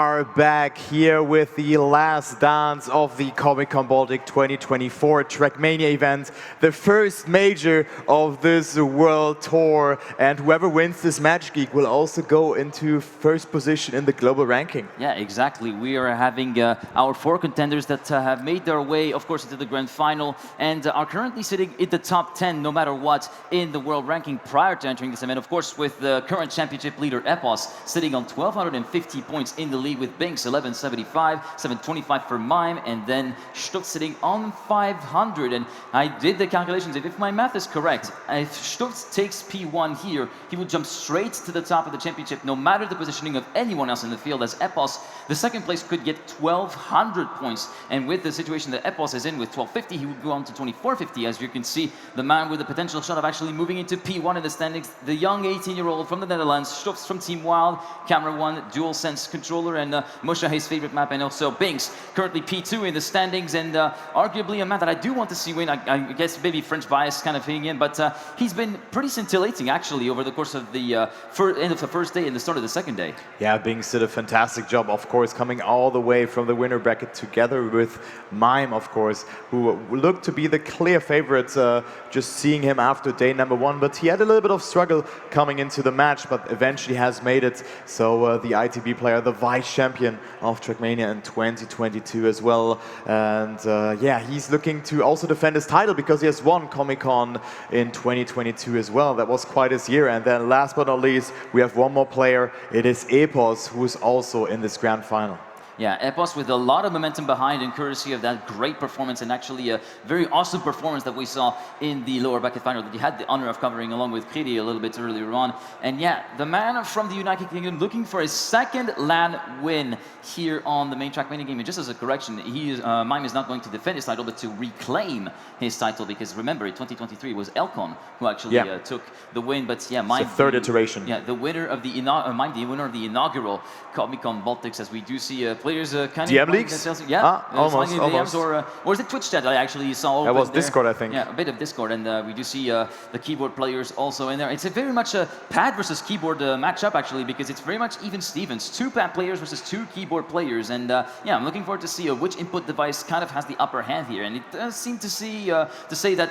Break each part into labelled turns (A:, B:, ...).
A: Are back here with the last dance of the Comic-Con Baltic 2024 Trackmania event, the first major of this world tour, and whoever wins this Match Geek will also go into first position in the global ranking.
B: Yeah, exactly. We are having our 4 contenders that have made their way, of course, into the grand final and are currently sitting in the top 10 no matter what in the world ranking prior to entering this event. Of course, with the current championship leader Epos sitting on 1,250 points in the lead with Binkss 1175, 725 for Mime, and then Stufts sitting on 500. And I did the calculations. If my math is correct, if Stufts takes P1 here, he will jump straight to the top of the championship, no matter the positioning of anyone else in the field. As Epos, the second place, could get 1,200 points. And with the situation that Epos is in with 1,250, he would go on to 2,450. As you can see, the man with the potential shot of actually moving into P1 in the standings, the young 18-year-old from the Netherlands, Stufts from Team Wild, Camera 1, Dual Sense controller, and Moshahe's favorite map, and also Binkss, currently P2 in the standings, and arguably a man that I do want to see win. I guess maybe French bias kind of hitting in, but he's been pretty scintillating actually over the course of the end of the first day and the start of the second day.
A: Yeah, Binkss did a fantastic job, of course, coming all the way from the winner bracket together with Mime, of course, who looked to be the clear favorite, just seeing him after day number 1, but he had a little bit of struggle coming into the match, but eventually has made it. So the ITB player, the vice champion of Trackmania in 2022 as well, and yeah, he's looking to also defend his title because he has won Comic-Con in 2022 as well. That was quite his year. And then last but not least, we have one more player. It is Epos, who is also in this grand final.
B: Yeah, Epos with a lot of momentum behind and courtesy of that great performance, and actually a very awesome performance that we saw in the lower bracket final that you had the honor of covering along with Kredi a little bit earlier on. And yeah, the man from the United Kingdom looking for his second LAN win here on the main Trackmania game. And just as a correction, Mime is not going to defend his title, but to reclaim his title, because remember, in 2023 it was Elcon who actually took the win. But yeah, Mime,
A: it's the third iteration.
B: Yeah, the winner of the winner of the inaugural Comic-Con Baltics, as we do see players kind
A: DM
B: of
A: leaks?
B: Yeah,
A: almost.
B: DMs, or is it Twitch chat I actually saw?
A: That was
B: there.
A: Discord, I think.
B: Yeah, a bit of Discord, and we do see the keyboard players also in there. It's a very much a pad versus keyboard matchup actually, because it's very much even Stevens. 2 pad players versus 2 keyboard players, and yeah, I'm looking forward to see which input device kind of has the upper hand here. And it does seem to say that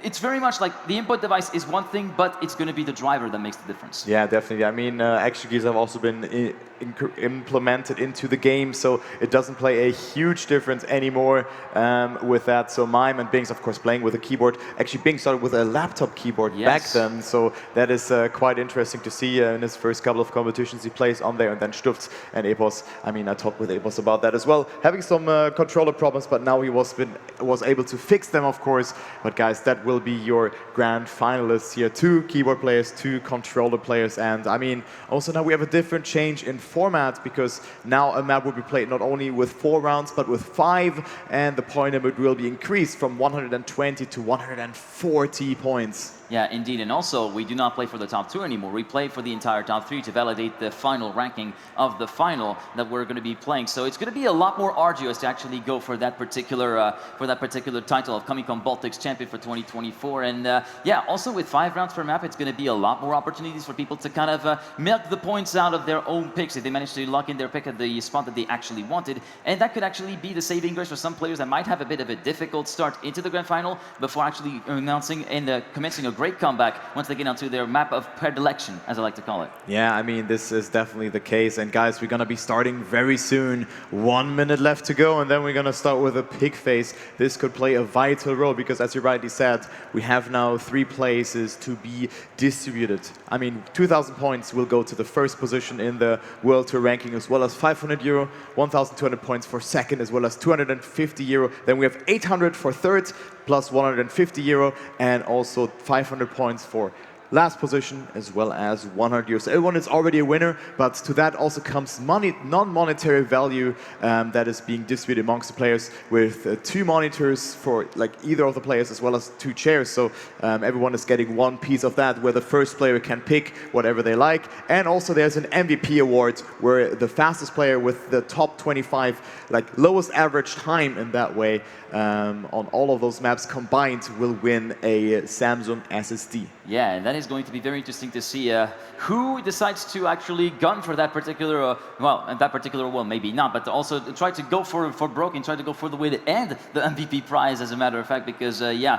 B: it's very much like the input device is one thing, but it's going to be the driver that makes the difference.
A: Yeah, definitely. I mean, action keys have also been implemented into the game, so it doesn't play a huge difference anymore with that. So Mime and Binkss, of course, playing with a keyboard. Actually, Binkss started with a laptop keyboard back then, so that is quite interesting to see in his first couple of competitions he plays on there. And then Stufts and Epos. I mean, I talked with Epos about that as well, having some controller problems, but now he was able to fix them, of course. But guys, that will be your grand finalists here. 2 keyboard players, 2 controller players, and I mean, also now we have a different change in format, because now a map will be played not only with 4 rounds but with 5, and the point limit will be increased from 120 to 140 points.
B: Yeah, indeed. And also, we do not play for the top 2 anymore. We play for the entire top 3 to validate the final ranking of the final that we're going to be playing. So it's going to be a lot more arduous to actually go for that particular title of Comic-Con Baltics champion for 2024. And yeah, also with 5 rounds per map, it's going to be a lot more opportunities for people to kind of milk the points out of their own picks if they manage to lock in their pick at the spot that they actually wanted. And that could actually be the saving grace for some players that might have a bit of a difficult start into the grand final before actually announcing and commencing a great comeback once they get onto their map of predilection, as I like to call it.
A: Yeah, I mean, this is definitely the case. And guys, we're going to be starting very soon. 1 minute left to go, and then we're going to start with a pig face. This could play a vital role because, as you rightly said, we have now 3 places to be distributed. I mean, 2,000 points will go to the first position in the World Tour ranking, as well as 500 euro, 1,200 points for second, as well as 250 euro. Then we have 800 for third, plus 150 euro, and also 500 points for last position, as well as 100 euros. Everyone is already a winner, but to that also comes money, non-monetary value that is being distributed amongst the players with 2 monitors for like either of the players, as well as 2 chairs. So everyone is getting 1 piece of that, where the first player can pick whatever they like. And also there's an MVP award, where the fastest player with the top 25, like lowest average time in that way, on all of those maps combined, will win a Samsung SSD.
B: Yeah, and that is is going to be very interesting to see who decides to actually gun for that particular, well, maybe not, but also try to go for broke and try to go for the win and the MVP prize, as a matter of fact, because yeah,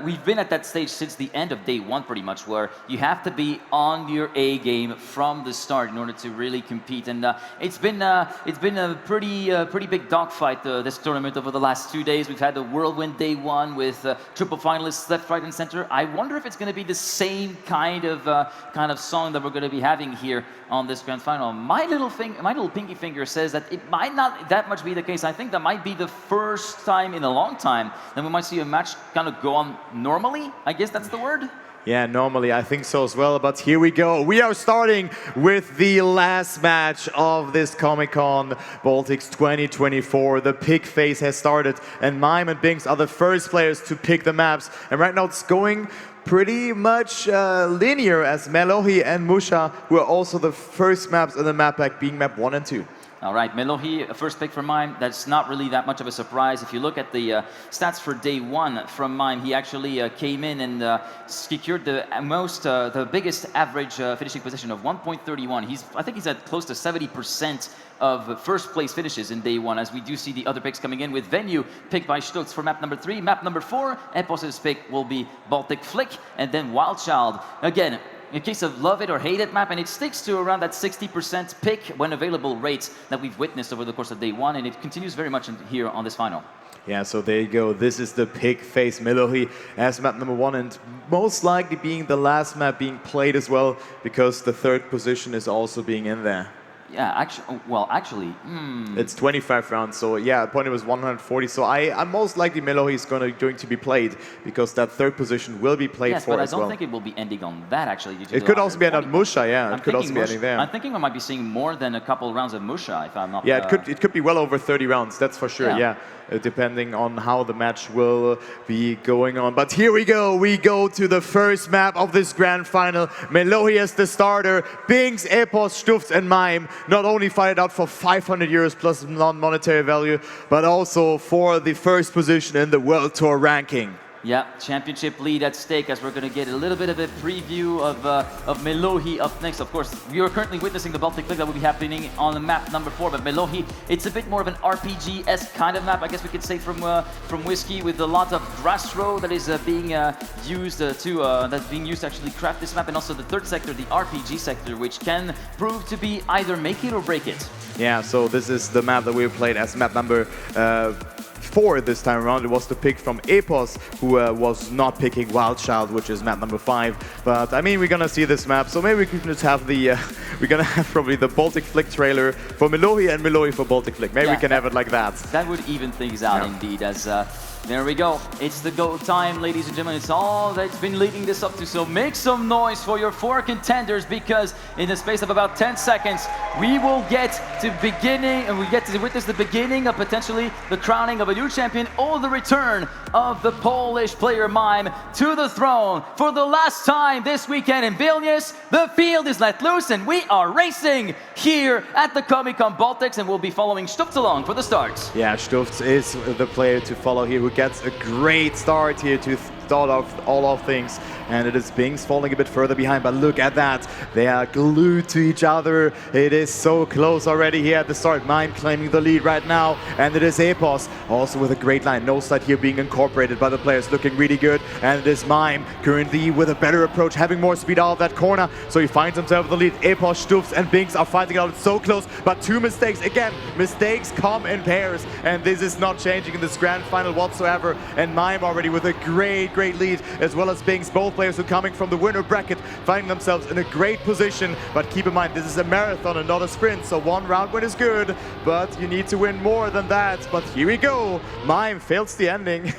B: we've been at that stage since the end of day one, pretty much, where you have to be on your A game from the start in order to really compete. And it's been a pretty big dogfight this tournament over the last 2 days. We've had the whirlwind day one with triple finalists left, right, and center. I wonder if it's going to be the same kind of song that we're going to be having here on this grand final. My little pinky finger says that it might not that much be the case. I think that might be the first time in a long time that we might see a match kind of go on normally. I guess that's the word.
A: Yeah, normally I think so as well, but here we go. We are starting with the last match of this Comic-Con Baltics 2024. The pick phase has started, and Mime and Binkss are the first players to pick the maps. And right now it's going pretty much linear, as Melohi and Musha, who are also the first maps in the map pack, being map 1 and 2.
B: All right, Melohi, first pick for Mime. That's not really that much of a surprise. If you look at the stats for day one from Mime, he actually came in and secured the biggest average finishing position of 1.31. I think he's at close to 70% of first place finishes in day one, as we do see the other picks coming in with Venue picked by Stufts for map number 3. Map number 4, Epos's pick will be Baltic Flick, and then Wild Child. Again, in case of love it or hate it map, and it sticks to around that 60% pick when available rates that we've witnessed over the course of day one, and it continues very much here on this final.
A: Yeah, so there you go. This is the pick phase. Melohi as map number 1, and most likely being the last map being played as well, because the third position is also being in there.
B: Yeah, actually,
A: it's 25 rounds, so yeah, opponent was 140, so I'm most likely Melohi is going to be played, because that third position will be played for as well.
B: Yes, but I don't think it will be ending on that, actually.
A: It could also be on Musha, yeah, it could also be ending there.
B: I'm thinking we might be seeing more than a couple rounds of Musha, if I'm not...
A: Yeah, it could be well over 30 rounds, that's for sure, yeah. Depending on how the match will be going on. But here we go to the first map of this grand final. Melohi as the starter, Binkss, Epos, Stufts, and Mime not only fight it out for 500 euros plus non-monetary value, but also for the first position in the World Tour ranking.
B: Yeah, championship lead at stake, as we're going to get a little bit of a preview of Melohi up next. Of course, we are currently witnessing the Baltic League that will be happening on the map number 4, but Melohi, it's a bit more of an RPG-esque kind of map, I guess we could say, from Whiskey, with a lot of grass row that is being used to actually craft this map, and also the third sector, the RPG sector, which can prove to be either make it or break it.
A: Yeah, so this is the map that we played as map number 4 this time around. It was the pick from Epos, who was not picking Wild Child, which is map number 5. But I mean, we're gonna see this map, so maybe we can just have the we're gonna have probably the Baltic Flick trailer for Melohi and Melohi for Baltic Flick. Maybe we can have it like that.
B: That would even things out indeed, as there we go. It's the go time, ladies and gentlemen. It's all that's been leading this up to. So make some noise for your 4 contenders, because in the space of about 10 seconds, we will get to witness the beginning of potentially the crowning of a new champion, or the return of the Polish player Mime to the throne for the last time this weekend in Vilnius. The field is let loose, and we are racing here at the Comic-Con Baltics, and we'll be following Stufts along for the start.
A: Yeah, Stufts is the player to follow here, who gets a great start here to start off all of things. And it is Binkss falling a bit further behind, but look at that. They are glued to each other. It is so close already here at the start. Mime claiming the lead right now, and it is Epos also with a great line. No slide here being incorporated by the players, looking really good. And it is Mime currently with a better approach, having more speed out of that corner. So he finds himself in the lead. Epos, Stufts, and Binkss are fighting out. It's so close, but 2 mistakes. Again, mistakes come in pairs, and this is not changing in this grand final whatsoever. And Mime already with a great lead, as well as Binkss. Both players who are coming from the winner bracket, finding themselves in a great position. But keep in mind, this is a marathon and not a sprint, so 1 round win is good, but you need to win more than that. But here we go. Mime fails the ending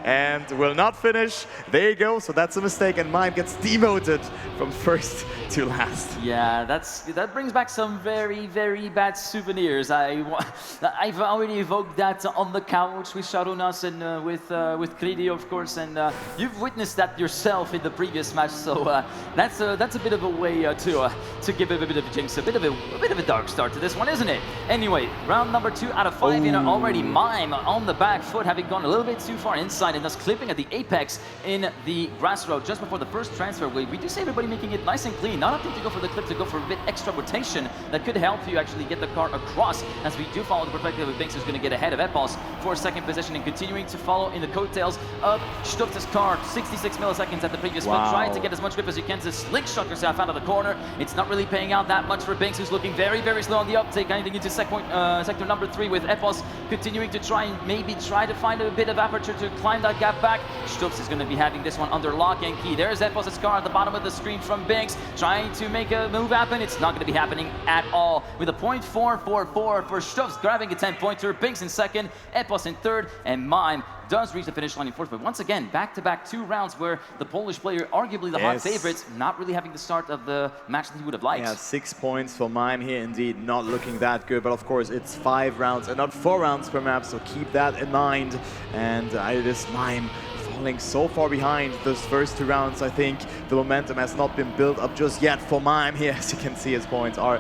A: and will not finish. There you go, so that's a mistake, and Mime gets demoted from first to last.
B: Yeah, that brings back some very, very bad souvenirs. I've already evoked that on the couch with Sharunas and with Kridi, of course, and you've witnessed that yourself in the previous match. So that's a bit of a way to give it a bit of a jinx, a bit of a dark start to this one, isn't it? Anyway, round number 2 out of 5 in already. Mime on the back foot, having gone a little bit too far inside and thus clipping at the apex in the grass road just before the first transfer wave. We do see everybody making it nice and clean, not opting to go for the clip, to go for a bit extra rotation that could help you actually get the car across, as we do follow the perspective of Binkss, who's going to get ahead of Epos for second position and continuing to follow in the coattails of Stufts' car. 66 milliseconds at the previous split, trying to get as much grip as you can to slingshot yourself out of the corner. It's not really paying out that much for Binkss, who's looking very, very slow on the uptake, anything into sector number 3, with Epos continuing to try to find a bit of aperture to climb that gap back. Stufts is going to be having this one under lock and key. There's Epos' car at the bottom of the screen from Binkss, trying to make a move happen. It's not going to be happening at all, with a 0.444 for Stufts grabbing a 10-pointer. Binkss in second, Epos in third, and Mime does reach the finish line in fourth. But once again, back-to-back 2 rounds where the Polish player, arguably the hot favorites, not really having the start of the match that he would have liked.
A: Yeah, 6 points for Mime here, indeed, not looking that good. But of course, it's 5 rounds and not 4 rounds per map, so keep that in mind. And it is Mime falling so far behind those first 2 rounds. I think the momentum has not been built up just yet for Mime here. As you can see, his points are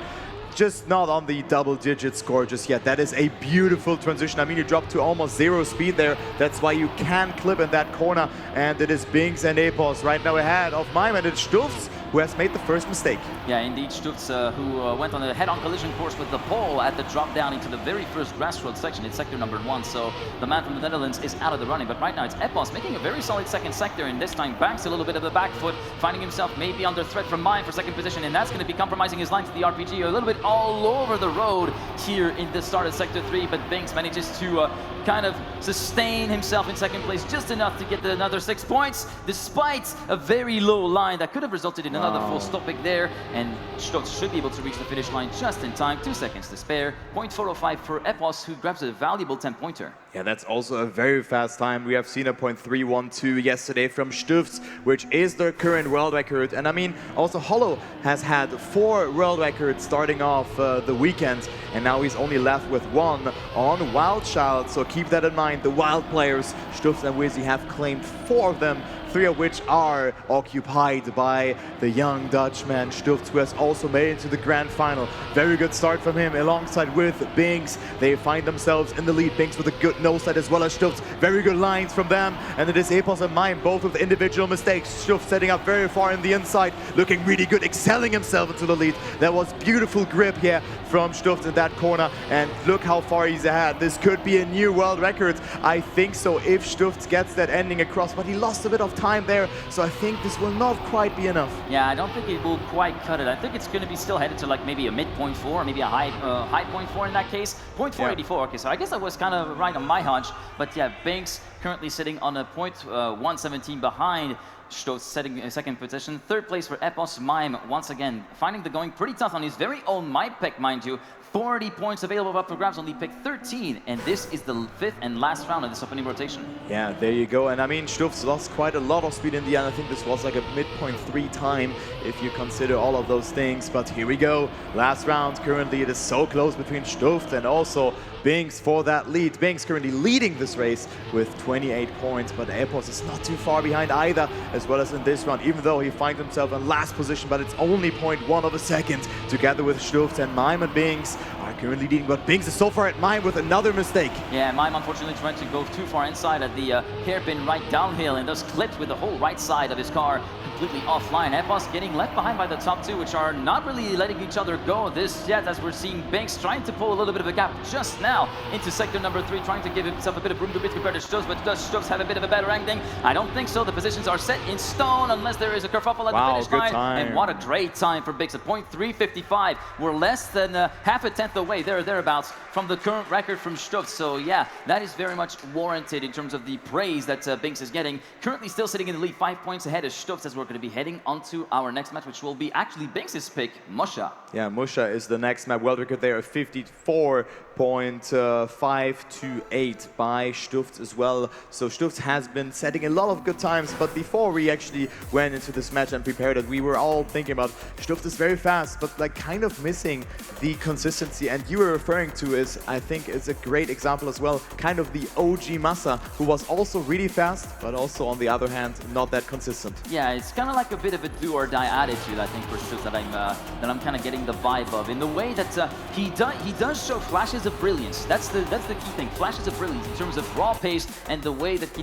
A: just not on the double-digit score just yet. That is a beautiful transition. I mean, you dropped to almost 0 speed there. That's why you can clip in that corner. And it is Binkss and Epos right now ahead of Mime, and it's Stufts who has made the first mistake.
B: Yeah, indeed, Stufts, who went on a head-on collision course with the pole at the drop down into the very first grass road section in sector number 1. So the man from the Netherlands is out of the running. But right now it's Epos making a very solid second sector, and this time banks a little bit of the back foot, finding himself maybe under threat from Mime for second position, and that's going to be compromising his line to the RPG a little bit all over the road here in the start of sector 3. But Binkss manages to kind of sustain himself in second place just enough to get another 6 points, despite a very low line that could have resulted in another full stopping there, and Stufts should be able to reach the finish line just in time. 2 seconds to spare. 0.405 for Epos, who grabs a valuable 10-pointer.
A: Yeah, that's also a very fast time. We have seen a 0.312 yesterday from Stufts, which is their current world record. And I mean, also Hollow has had 4 world records starting off the weekend, and now he's only left with 1 on Wild Child. So keep that in mind. The Wild players, Stufts and Wizzy, have claimed 4 of them, 3 of which are occupied by the young Dutchman Stufts, who has also made it to the grand final. Very good start from him alongside with Binkss. They find themselves in the lead. Binkss with a good nose side as well as Stufts. Very good lines from them. And it is Epos and Mime, both with individual mistakes. Stufts setting up very far in the inside, looking really good, excelling himself into the lead. That was beautiful grip here from Stufts in that corner. And look how far he's ahead. This could be a new world record. I think so, if Stufts gets that ending across, but he lost a bit of time there, so I think this will not quite be enough.
B: Yeah, I don't think it will quite cut it. I think it's going to be still headed to like maybe a mid 0.4, maybe a high 0.4 in that case. 0.484. Okay, so I guess I was kind of right on my hunch, but yeah, Binkss currently sitting on a 0.117 behind Stufts, setting in second position. Third place for Epos. Mime once again finding the going pretty tough on his very own mime pick, mind you. 40 points available up for grabs, only picked 13, and this is the 5th and last round of this opening rotation.
A: Yeah, there you go. And I mean, Stufts lost quite a lot of speed in the end. I think this was like a mid 0.3 time if you consider all of those things. But here we go. Last round. Currently, it is so close between Stufts and also Binkss for that lead. Binkss currently leading this race with 28 points, but Epos is not too far behind either, as well as in this round, even though he finds himself in last position, but it's only 0.1 of a second, together with Stufts. And Mime and Binkss are currently leading, but Binkss is so far at Mime with another mistake.
B: Yeah, Mime unfortunately trying to go too far inside at the hairpin right downhill, and thus clipped with the whole right side of his car completely offline. Epos getting left behind by the top 2, which are not really letting each other go this yet, as we're seeing Binkss trying to pull a little bit of a gap just now into sector number 3, trying to give himself a bit of room to breathe compared to Stufts. But does Stufts have a bit of a better ending? I don't think so. The positions are set in stone unless there is a kerfuffle at the finish line.
A: Time.
B: And what a great time for Binkss at 0.355. We're less than half a tenth away away, there or thereabouts, from the current record from Stufts. So yeah, that is very much warranted in terms of the praise that Binkss is getting. Currently still sitting in the lead, 5 points ahead of Stufts, as we're going to be heading onto our next match, which will be actually Binkss's pick, Musha.
A: Yeah, Musha is the next map. World record there of 54.528 by Stufts as well. So Stufts has been setting a lot of good times, but before we actually went into this match and prepared it, we were all thinking about Stufts is very fast, but like kind of missing the consistency. And you were referring to is, I think, is a great example as well, kind of the OG Massa, who was also really fast, but also on the other hand, not that consistent.
B: Yeah, it's kind of like a bit of a do or die attitude, I think, for Stufts that I'm kind of getting the vibe of, in the way that he does show flashes of brilliance. That's the key thing, flashes of brilliance in terms of raw pace and the way that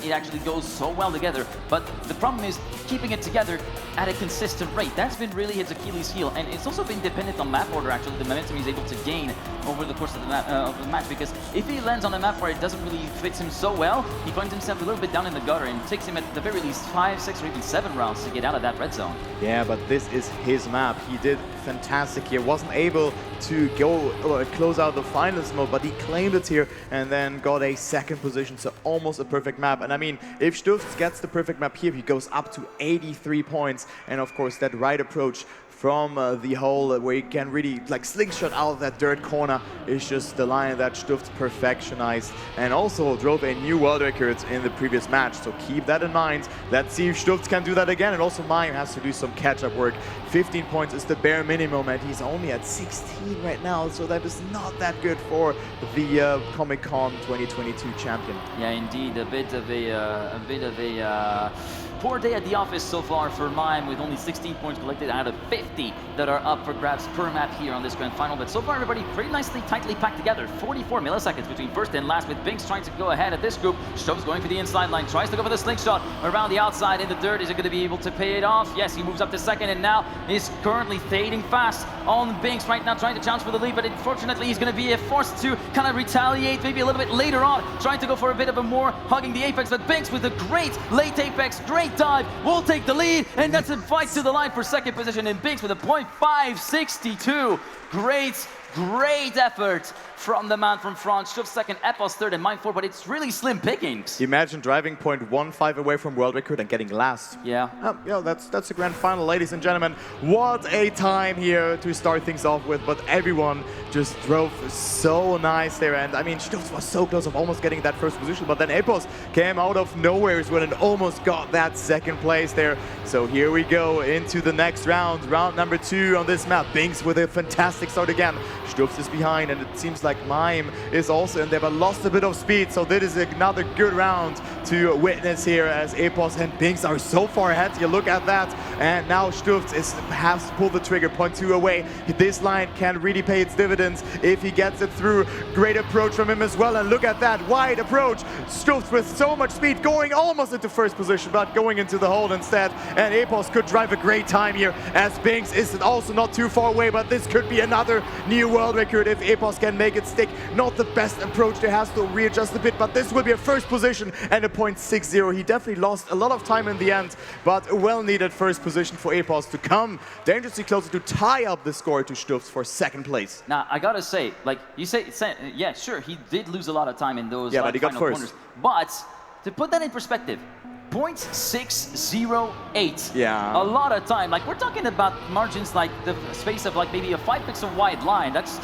B: it actually goes so well together. But the problem is keeping it together at a consistent rate. That's been really his Achilles heel, and it's also been dependent on map order, actually, the momentum he's able to gain over the course of the match, because if he lands on a map where it doesn't really fit him so well, he finds himself a little bit down in the gutter, and it takes him at the very least 5, 6, or even 7 rounds to get out of that red zone.
A: Yeah, but this is his map. He did fantastic here. Wasn't able to go or close out the finals mode, but he claimed it here and then got a second position, so almost a perfect map. And I mean, if Stufts gets the perfect map here, he goes up to 83 points. And of course, that right approach from the hole where you can really like slingshot out of that dirt corner is just the line that Stufts perfectionized and also drove a new world record in the previous match. So keep that in mind. Let's see if Stufts can do that again. And also Mime has to do some catch-up work. 15 points is the bare minimum, and he's only at 16 right now. So that is not that good for the Comic-Con 2022 champion.
B: Yeah, indeed, a bit of a poor day at the office so far for Mime, with only 16 points collected out of 50 that are up for grabs per map here on this grand final. But so far, everybody pretty nicely, tightly packed together. 44 milliseconds between first and last, with Binkss trying to go ahead at this group. Stufts going for the inside line, tries to go for the slingshot around the outside in the dirt. Is it going to be able to pay it off? Yes, he moves up to second, and now is currently fading fast on Binkss right now, trying to challenge for the lead. But unfortunately, he's going to be forced to kind of retaliate maybe a little bit later on, trying to go for a bit of a more hugging the apex. But Binkss with a great late apex, great dive, will take the lead, and that's a fight to the line for second position. And Binkss with a .562. Great effort from the man from France. Stufts second, Epos third, and Mime fourth, but it's really slim pickings.
A: Imagine driving .15 away from world record and getting last.
B: Yeah.
A: Yeah, that's a grand final, ladies and gentlemen. What a time here to start things off with, but everyone just drove so nice there. And I mean, Stufts was so close of almost getting that first position, but then Epos came out of nowhere as well and almost got that second place there. So here we go into the next round, round number 2 on this map. Binkss with a fantastic start again. Stufts is behind, and it seems like Mime is also in there, but lost a bit of speed. So this is another good round to witness here, as Epos and Binkss are so far ahead. You look at that, and now Stufts has to pull the trigger, .2 away. This line can really pay its dividends if he gets it through. Great approach from him as well, and look at that wide approach. Stufts with so much speed, going almost into first position, but going into the hole instead. And Epos could drive a great time here, as Binkss is also not too far away, but this could be another new world record if Epos can make it stick. Not the best approach, there has to readjust a bit, but this will be a first position and a .60. He definitely lost a lot of time in the end, but a well-needed first position for Epos to come dangerously closer to tie up the score to Stufts for second place.
B: Now, I gotta say, like you say, yeah, sure, he did lose a lot of time in those
A: but he got first.
B: corners. But to put that in perspective, .608.
A: Yeah.
B: A lot of time. Like, we're talking about margins like the space of like maybe a 5 pixel wide line. That's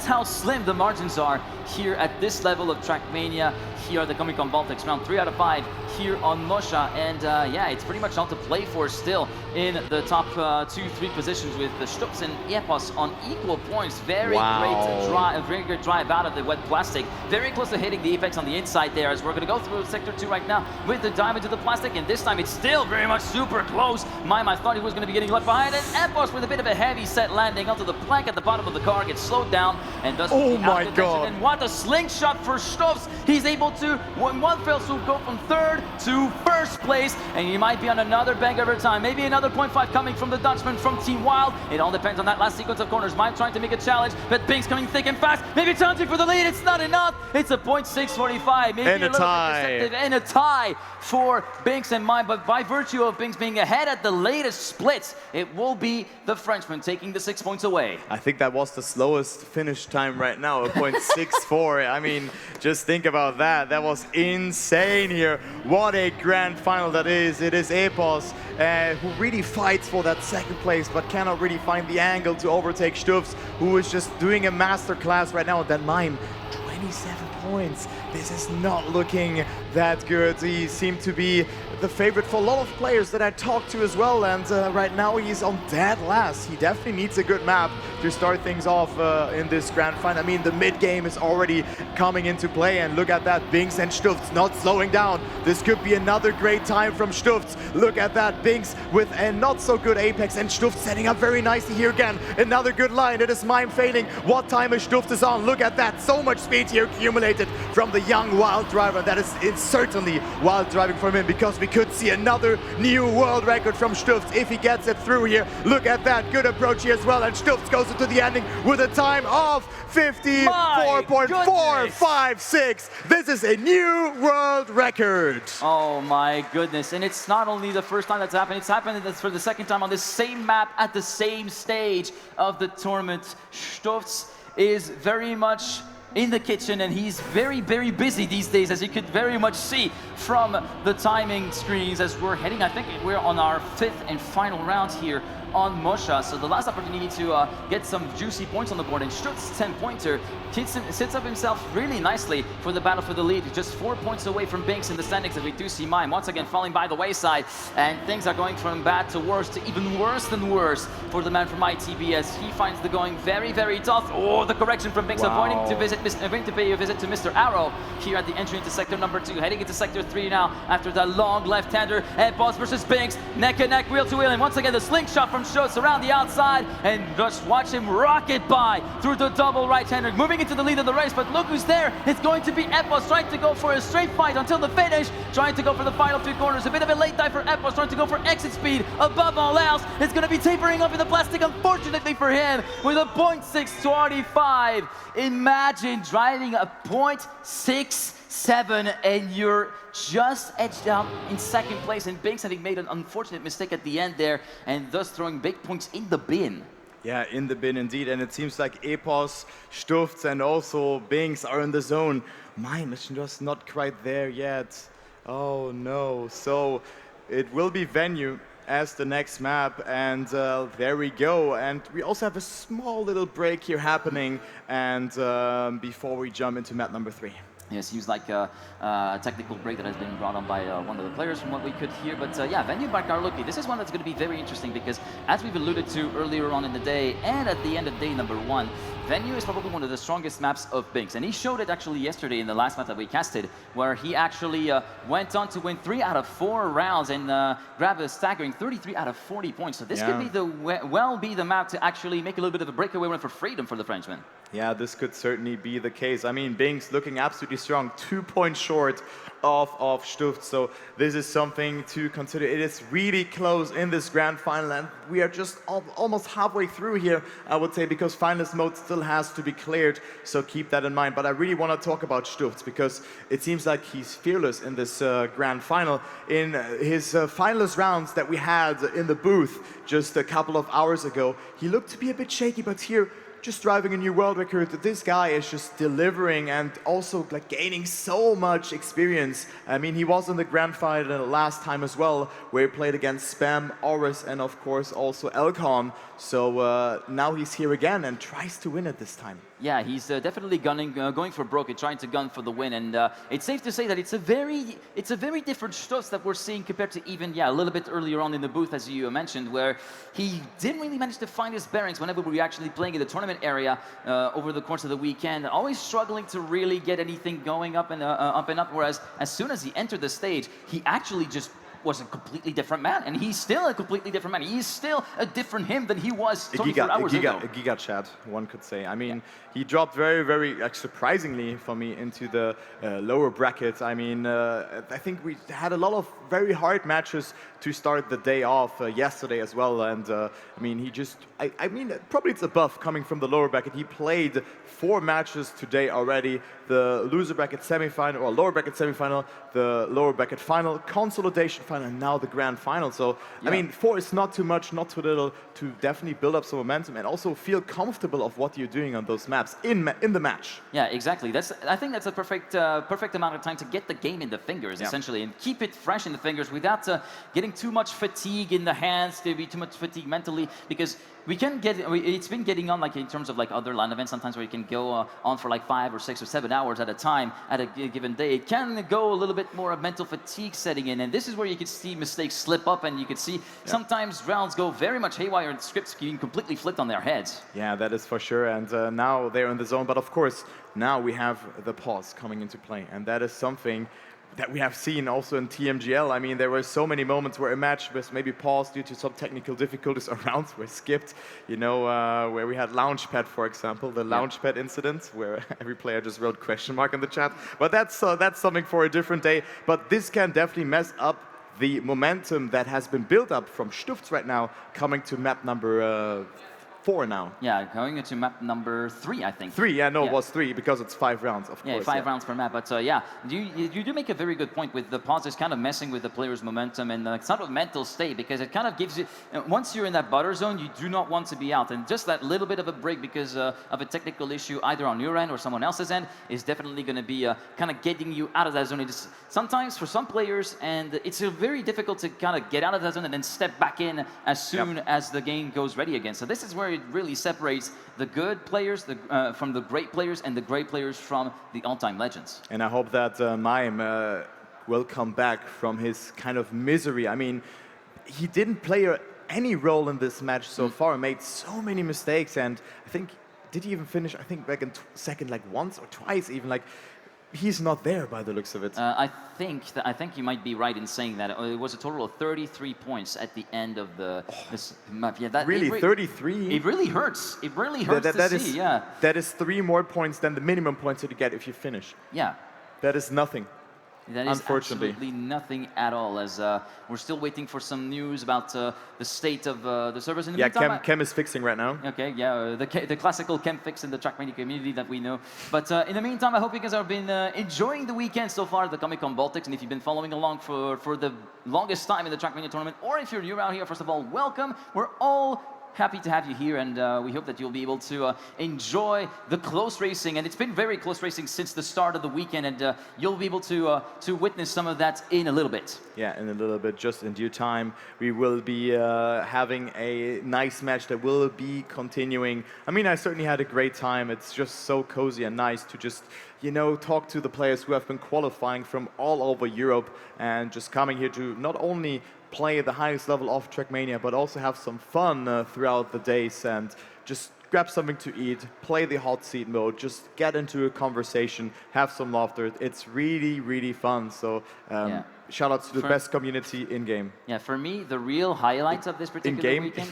B: how slim the margins are here at this level of Trackmania. Here at the Comic-Con Baltics, round 3 out of 5 here on Musha. And yeah, it's pretty much all to play for still in the top 2-3 positions, with the Stufts and Epos on equal points. Very great drive out of the wet plastic. Very close to hitting the apex on the inside there, as we're going to go through sector 2 right now with the dive into the plastic, and this time it's still very much super close. Mime, I thought he was going to be getting left behind, and Epos with a bit of a heavy set landing onto the plank at the bottom of the car, gets slowed down and does
A: my God.
B: And what a slingshot for Stufts. He's able to, one fell swoop, go from third to first place, and he might be on another bang over time. Maybe another .5 coming from the Dutchman from Team Wild. It all depends on that last sequence of corners. Mime trying to make a challenge, but Binkss coming thick and fast. Maybe challenging for the lead. It's not enough. It's a .645. Maybe
A: and a tie.
B: Bit deceptive, and a tie for Binkss and Mime. But by virtue of Binkss being ahead at the latest splits, it will be the Frenchman taking the 6 points away.
A: I think that was the slowest finish time right now, a 0.64. I mean, just think about that. That was insane here. What a grand final that is. It is Epos who really fights for that second place, but cannot really find the angle to overtake Stufts, who is just doing a masterclass right now. And then Mime, 27 points. This is not looking that good. He seemed to be the favorite for a lot of players that I talked to as well, and right now he's on dead last. He definitely needs a good map to start things off in this grand final. I mean, the mid game is already coming into play, and look at that, Binkss and Stufts not slowing down. This could be another great time from Stufts. Look at that, Binkss with a not so good apex, and Stufts setting up very nicely here again. Another good line. It is Mime failing. What time is Stufts on? Look at that, so much speed here accumulated from the young wild driver. That is, it's certainly wild driving from him, because we could see another new world record from Stufts if he gets it through here. Look at that, good approach here as well, and Stufts goes into the ending with a time of 54.456. This is a new world record.
B: Oh my goodness, and it's not only the first time that's happened, it's happened for the second time on this same map at the same stage of the tournament. Stufts is very much in the kitchen, and he's very, very busy these days, as you could very much see from the timing screens as we're heading. I think we're on our 5th and final round here on Mosha, so the last opportunity to get some juicy points on the board, and Stufts' 10-pointer sits up himself really nicely for the battle for the lead, just 4 points away from Binkss in the standings, as we do see Mime once again falling by the wayside, and things are going from bad to worse to even worse than worse for the man from ITB, as he finds the going very, very tough. Oh, the correction from Binkss, pointing to pay a visit to Mr. Arrow here at the entry into sector number 2, heading into sector 3 now after that long left-hander. Epos versus Binkss, neck and neck, wheel to wheel, and once again the slingshot from Stufts around the outside, and just watch him rocket by through the double right-hander, moving into the lead of the race. But look who's there. It's going to be Epos, trying to go for a straight fight until the finish, trying to go for the final 2 corners. A bit of a late dive for Epos, trying to go for exit speed above all else. It's going to be tapering up in the plastic, unfortunately for him, with a 0.625. Imagine driving a 0.67 and you're just edged out in second place, and Binkss having made an unfortunate mistake at the end there, and thus throwing big points in the bin.
A: Yeah, in the bin indeed, and it seems like Epos, Stufts, and also Binkss are in the zone. Mime is just not quite there yet. Oh no, so it will be Venue as the next map, and there we go. And we also have a small little break here happening, and before we jump into map number 3.
B: Yeah, seems like a technical break that has been brought on by one of the players from what we could hear. But yeah, Venue by Carlucci. This is one that's going to be very interesting, because as we've alluded to earlier on in the day and at the end of day number 1, Venue is probably one of the strongest maps of Binkss. And he showed it actually yesterday in the last map that we casted, where he actually went on to win 3 out of 4 rounds and grab a staggering 33 out of 40 points. So this could be the be the map to actually make a little bit of a breakaway run for freedom for the Frenchman.
A: Yeah, this could certainly be the case. I mean, Binkss looking absolutely strong, 2 points short of Stufts, so this is something to consider. It is really close in this grand final, and we are just almost halfway through here, I would say, because finalist mode still has to be cleared, so keep that in mind. But I really want to talk about Stufts, because it seems like he's fearless in this grand final. In his finalist rounds that we had in the booth just a couple of hours ago, he looked to be a bit shaky, but here, just driving a new world record, this guy is just delivering and also like gaining so much experience. I mean, he was in the grand final last time as well, where he played against Spam, Oris, and of course also Elcon. So now he's here again and tries to win it this time.
B: Yeah, he's definitely going for broke and trying to gun for the win, and it's safe to say that it's a very different Stufts that we're seeing compared to even a little bit earlier on in the booth, as you mentioned, where he didn't really manage to find his bearings whenever we were actually playing in the tournament area over the course of the weekend, always struggling to really get anything going up and up. Whereas as soon as he entered the stage, he actually just was a completely different man, and he's still a completely different man. He's still a different him than he was 24 hours ago.
A: A Giga Chad, one could say. I mean, he dropped very, very surprisingly for me into the lower bracket. I mean, I think we had a lot of very hard matches to start the day off yesterday as well, and I mean, he just, I mean, probably it's a buff coming from the lower bracket. He played 4 matches today already. The loser bracket semifinal, or lower bracket semifinal, the lower bracket final, consolidation quarterfinal, and now the grand final. So,
B: Yeah.
A: I mean, 4 is not too much, not too little, to definitely build up some momentum and also feel comfortable of what you're doing on those maps in the match.
B: Yeah, exactly. I think that's a perfect amount of time to get the game in the fingers, essentially, and keep it fresh in the fingers without getting too much fatigue in the hands, to be too much fatigue mentally, because it's been getting on, like, in terms of like other LAN events, sometimes where you can go on for like 5 or 6 or 7 hours at a time at a given day. It can go a little bit more of mental fatigue setting in, and this is where you can see mistakes slip up, and you can see sometimes rounds go very much haywire and scripts being completely flipped on their heads.
A: Yeah, that is for sure. And now they're in the zone. But of course, now we have the pause coming into play. And that is something that we have seen also in TMGL. I mean, there were so many moments where a match was maybe paused due to some technical difficulties, or rounds were skipped. You know, where we had Launchpad, for example, the Launchpad incident, where every player just wrote question mark in the chat. But that's something for a different day. But this can definitely mess up the momentum that has been built up from Stufts right now, coming to map number 4 now.
B: Yeah, going into map number 3, I think.
A: 3, yeah, no, it was 3 because it's 5 rounds, of course.
B: Yeah, 5 rounds per map. But yeah, you do make a very good point with the pauses kind of messing with the player's momentum and it's not a mental state, because it kind of gives you, once you're in that butter zone, you do not want to be out. And just that little bit of a break because of a technical issue, either on your end or someone else's end, is definitely going to be kind of getting you out of that zone. It's sometimes for some players, and it's very difficult to kind of get out of that zone and then step back in as soon as the game goes ready again. So this is where it really separates the good players from the great players, and the great players from the all-time legends.
A: And I hope that Mime will come back from his kind of misery. I mean, he didn't play any role in this match so far, made so many mistakes, and I think, did he even finish, I think, back in second like once or twice even, like, he's not there by the looks of it.
B: I think you might be right in saying that it was a total of 33 points at the end of this map. Yeah, that
A: really, 33?
B: It really hurts. It really hurts to see. Yeah,
A: that is 3 more points than the minimum points that you get if you finish.
B: Yeah,
A: that is nothing.
B: That is absolutely nothing at all, as we're still waiting for some news about the state of the servers. In the meantime,
A: Chem is fixing right now.
B: Okay, yeah, the classical Chem fix in the Trackmania community that we know. But in the meantime, I hope you guys have been enjoying the weekend so far, the Comic-Con Baltics, and if you've been following along for the longest time in the Trackmania tournament, or if you're new around here, first of all, welcome. We're all happy to have you here, and we hope that you'll be able to enjoy the close racing. And it's been very close racing since the start of the weekend, and you'll be able to witness some of that in a little bit.
A: Yeah, in a little bit, just in due time. We will be having a nice match that will be continuing. I mean, I certainly had a great time. It's just so cozy and nice to just, you know, talk to the players who have been qualifying from all over Europe and just coming here to not only play at the highest level of Trackmania, but also have some fun throughout the days and just grab something to eat, play the hot seat mode, just get into a conversation, have some laughter. It's really, really fun. So shout out to the best community in-game.
B: Yeah, for me, the real highlight of this particular weekend...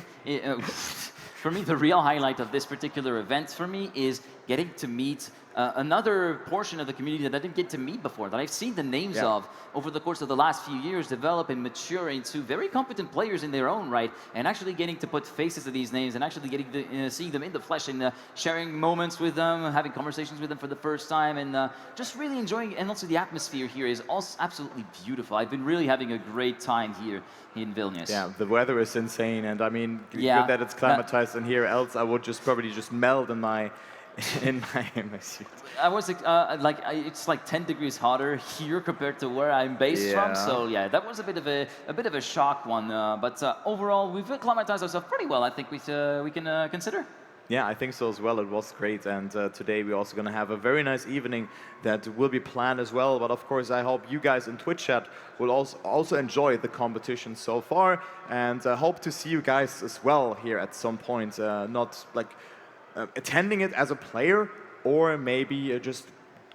B: For me, the real highlight of this particular event for me is getting to meet another portion of the community that I didn't get to meet before, that I've seen the names of over the course of the last few years develop and mature into very competent players in their own right, and actually getting to put faces to these names and actually getting seeing them in the flesh and sharing moments with them, having conversations with them for the first time, and just really enjoying. And also the atmosphere here is also absolutely beautiful. I've been really having a great time here in Vilnius.
A: Yeah, the weather is insane, and I mean, good that it's climatized in here, else I would probably just melt in my suit.
B: I was it's like 10 degrees hotter here compared to where I'm based from. So yeah, that was a bit of a shock one. But overall, we've acclimatized ourselves pretty well. I think we can consider.
A: Yeah, I think so as well. It was great, and today we're also going to have a very nice evening that will be planned as well. But of course, I hope you guys in Twitch chat will also enjoy the competition so far, and hope to see you guys as well here at some point. Not like attending it as a player, or maybe just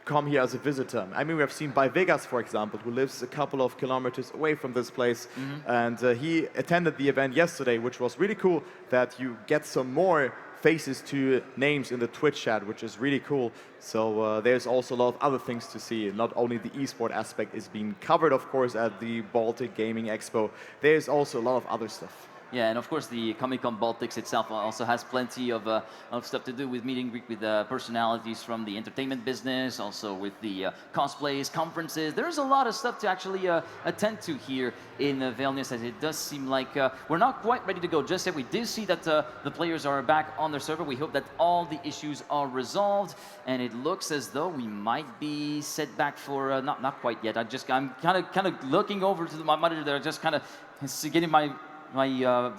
A: come here as a visitor. I mean, we have seen by Vegas, for example, who lives a couple of kilometers away from this place, and he attended the event yesterday, which was really cool, that you get some more faces to names in the Twitch chat, which is really cool. So there's also a lot of other things to see. Not only the esport aspect is being covered, of course, at the Baltic Gaming Expo, there's also a lot of other stuff.
B: Yeah, and of course the Comic-Con Baltics itself also has plenty of stuff to do with meet and greet with personalities from the entertainment business, also with the cosplays, conferences. There's a lot of stuff to actually attend to here in Vilnius, as it does seem like we're not quite ready to go just yet. We do see that the players are back on their server. We hope that all the issues are resolved, and it looks as though we might be set back for not quite yet. I'm kind of looking over to my monitor there, just kind of getting my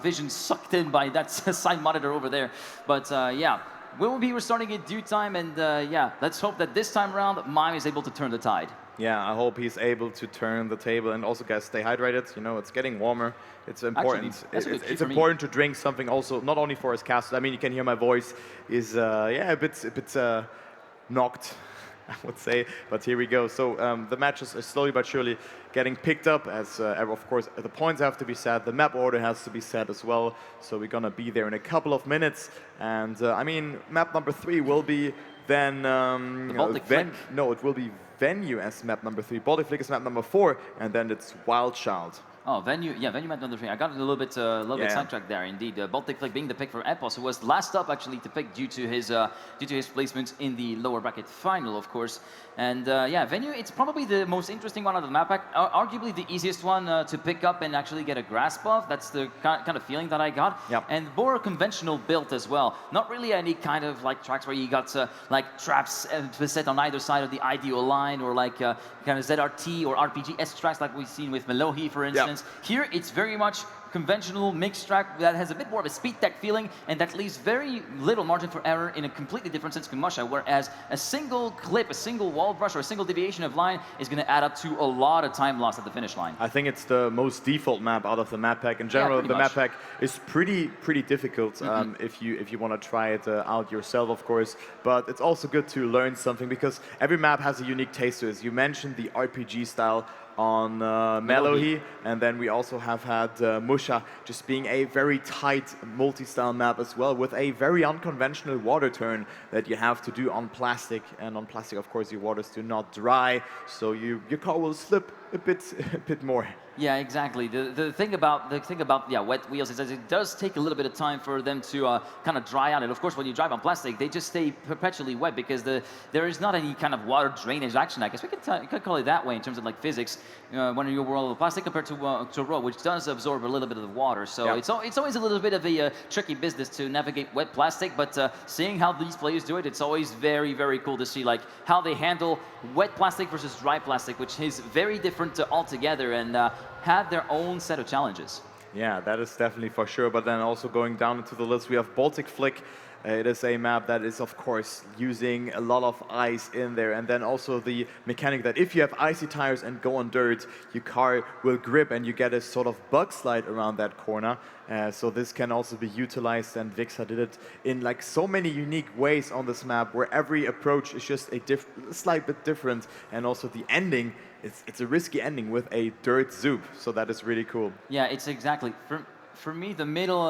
B: vision sucked in by that side monitor over there. But yeah, we'll be restarting in due time, and yeah, let's hope that this time around, Mime is able to turn the tide.
A: Yeah, I hope he's able to turn the table, and also guys, stay hydrated. You know, it's getting warmer. It's important.
B: Actually,
A: it's important to drink something also, not only for us casters. I mean, you can hear my voice is yeah, a bit knocked, I would say, but here we go. So the matches are slowly but surely getting picked up, as of course the points have to be set, the map order has to be set as well. So we're gonna be there in a couple of minutes, and I mean, map number 3 will be then no, it will be Venue as map number 3. Baltic Flick is map number 4, and then it's Wild Child.
B: Oh, Venue, yeah, Venue map number 3. I got a little bit sidetracked there, indeed. Baltic Flick being the pick for Epos, who was last up actually to pick due to his placement in the lower bracket final, of course. And yeah, Venue, it's probably the most interesting one out of the map pack. Arguably the easiest one to pick up and actually get a grasp of. That's the kind of feeling that I got.
A: Yep.
B: And more conventional built as well. Not really any kind of like tracks where you got like traps set on either side of the ideal line, or like kind of ZRT or RPG-esque tracks like we've seen with Melohi, for instance. Yep. Here, it's very much conventional mixed track that has a bit more of a speed tech feeling, and that leaves very little margin for error in a completely different sense to Musha, whereas a single clip, a single wall brush, or a single deviation of line is going to add up to a lot of time lost at the finish line.
A: I think it's the most default map out of the map pack. In general, the map pack is pretty difficult if you want to try it out yourself, of course. But it's also good to learn something, because every map has a unique taste to it. You mentioned the RPG style on Melohi, and then we also have had Musha just being a very tight multi-style map as well, with a very unconventional water turn that you have to do on plastic, and on plastic of course your waters do not dry, so your car will slip a bit more.
B: Yeah, exactly. The thing about wet wheels is that it does take a little bit of time for them to kind of dry out. And of course, when you drive on plastic, they just stay perpetually wet, because there is not any kind of water drainage action. I guess we could call it that way in terms of like physics. When you're rolling plastic compared to road, which does absorb a little bit of the water, so yeah, it's always a little bit of a tricky business to navigate wet plastic. But seeing how these players do it, it's always very cool to see like how they handle wet plastic versus dry plastic, which is very different altogether, and have their own set of challenges.
A: Yeah, that is definitely for sure. But then also going down into the list, we have Baltic Flick. It is a map that is, of course, using a lot of ice in there. And then also the mechanic that if you have icy tires and go on dirt, your car will grip and you get a sort of bug slide around that corner. So this can also be utilized, and Binkss did it in like so many unique ways on this map, where every approach is just a slight bit different. And also the ending, it's a risky ending with a dirt zoop. So that is really cool.
B: Yeah, it's exactly. For me, the middle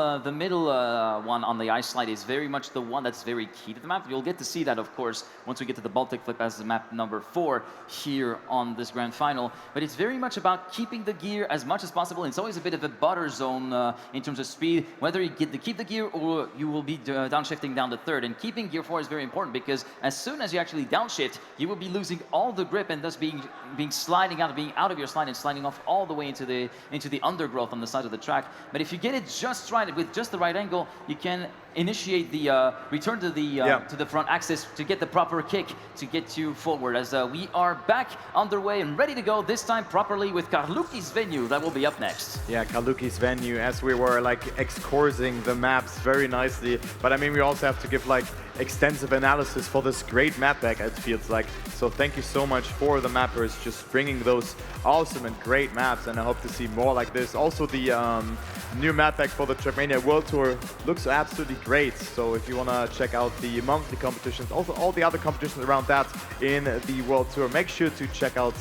B: one on the ice slide is very much the one that's very key to the map. You'll get to see that, of course, once we get to the Baltic Flip as the map number 4 here on this grand final. But it's very much about keeping the gear as much as possible. And it's always a bit of a butter zone in terms of speed, whether you get to keep the gear or you will be downshifting down to third. And keeping gear 4 is very important, because as soon as you actually downshift, you will be losing all the grip, and thus being sliding out, being out of your slide and sliding off all the way into the undergrowth on the side of the track. But if you get it just right, with just the right angle, you can initiate the return to the front axis to get the proper kick to get you forward, as we are back underway and ready to go, this time properly with Karluki's Venue. That will be up next.
A: Yeah, Karluki's Venue, as we were like excoursing the maps very nicely. But I mean, we also have to give like extensive analysis for this great map pack, it feels like. So thank you so much for the mappers just bringing those awesome and great maps, and I hope to see more like this. Also the new map pack for the Trackmania World Tour looks absolutely great. So if you want to check out the monthly competitions, also all the other competitions around that in the World Tour, make sure to check out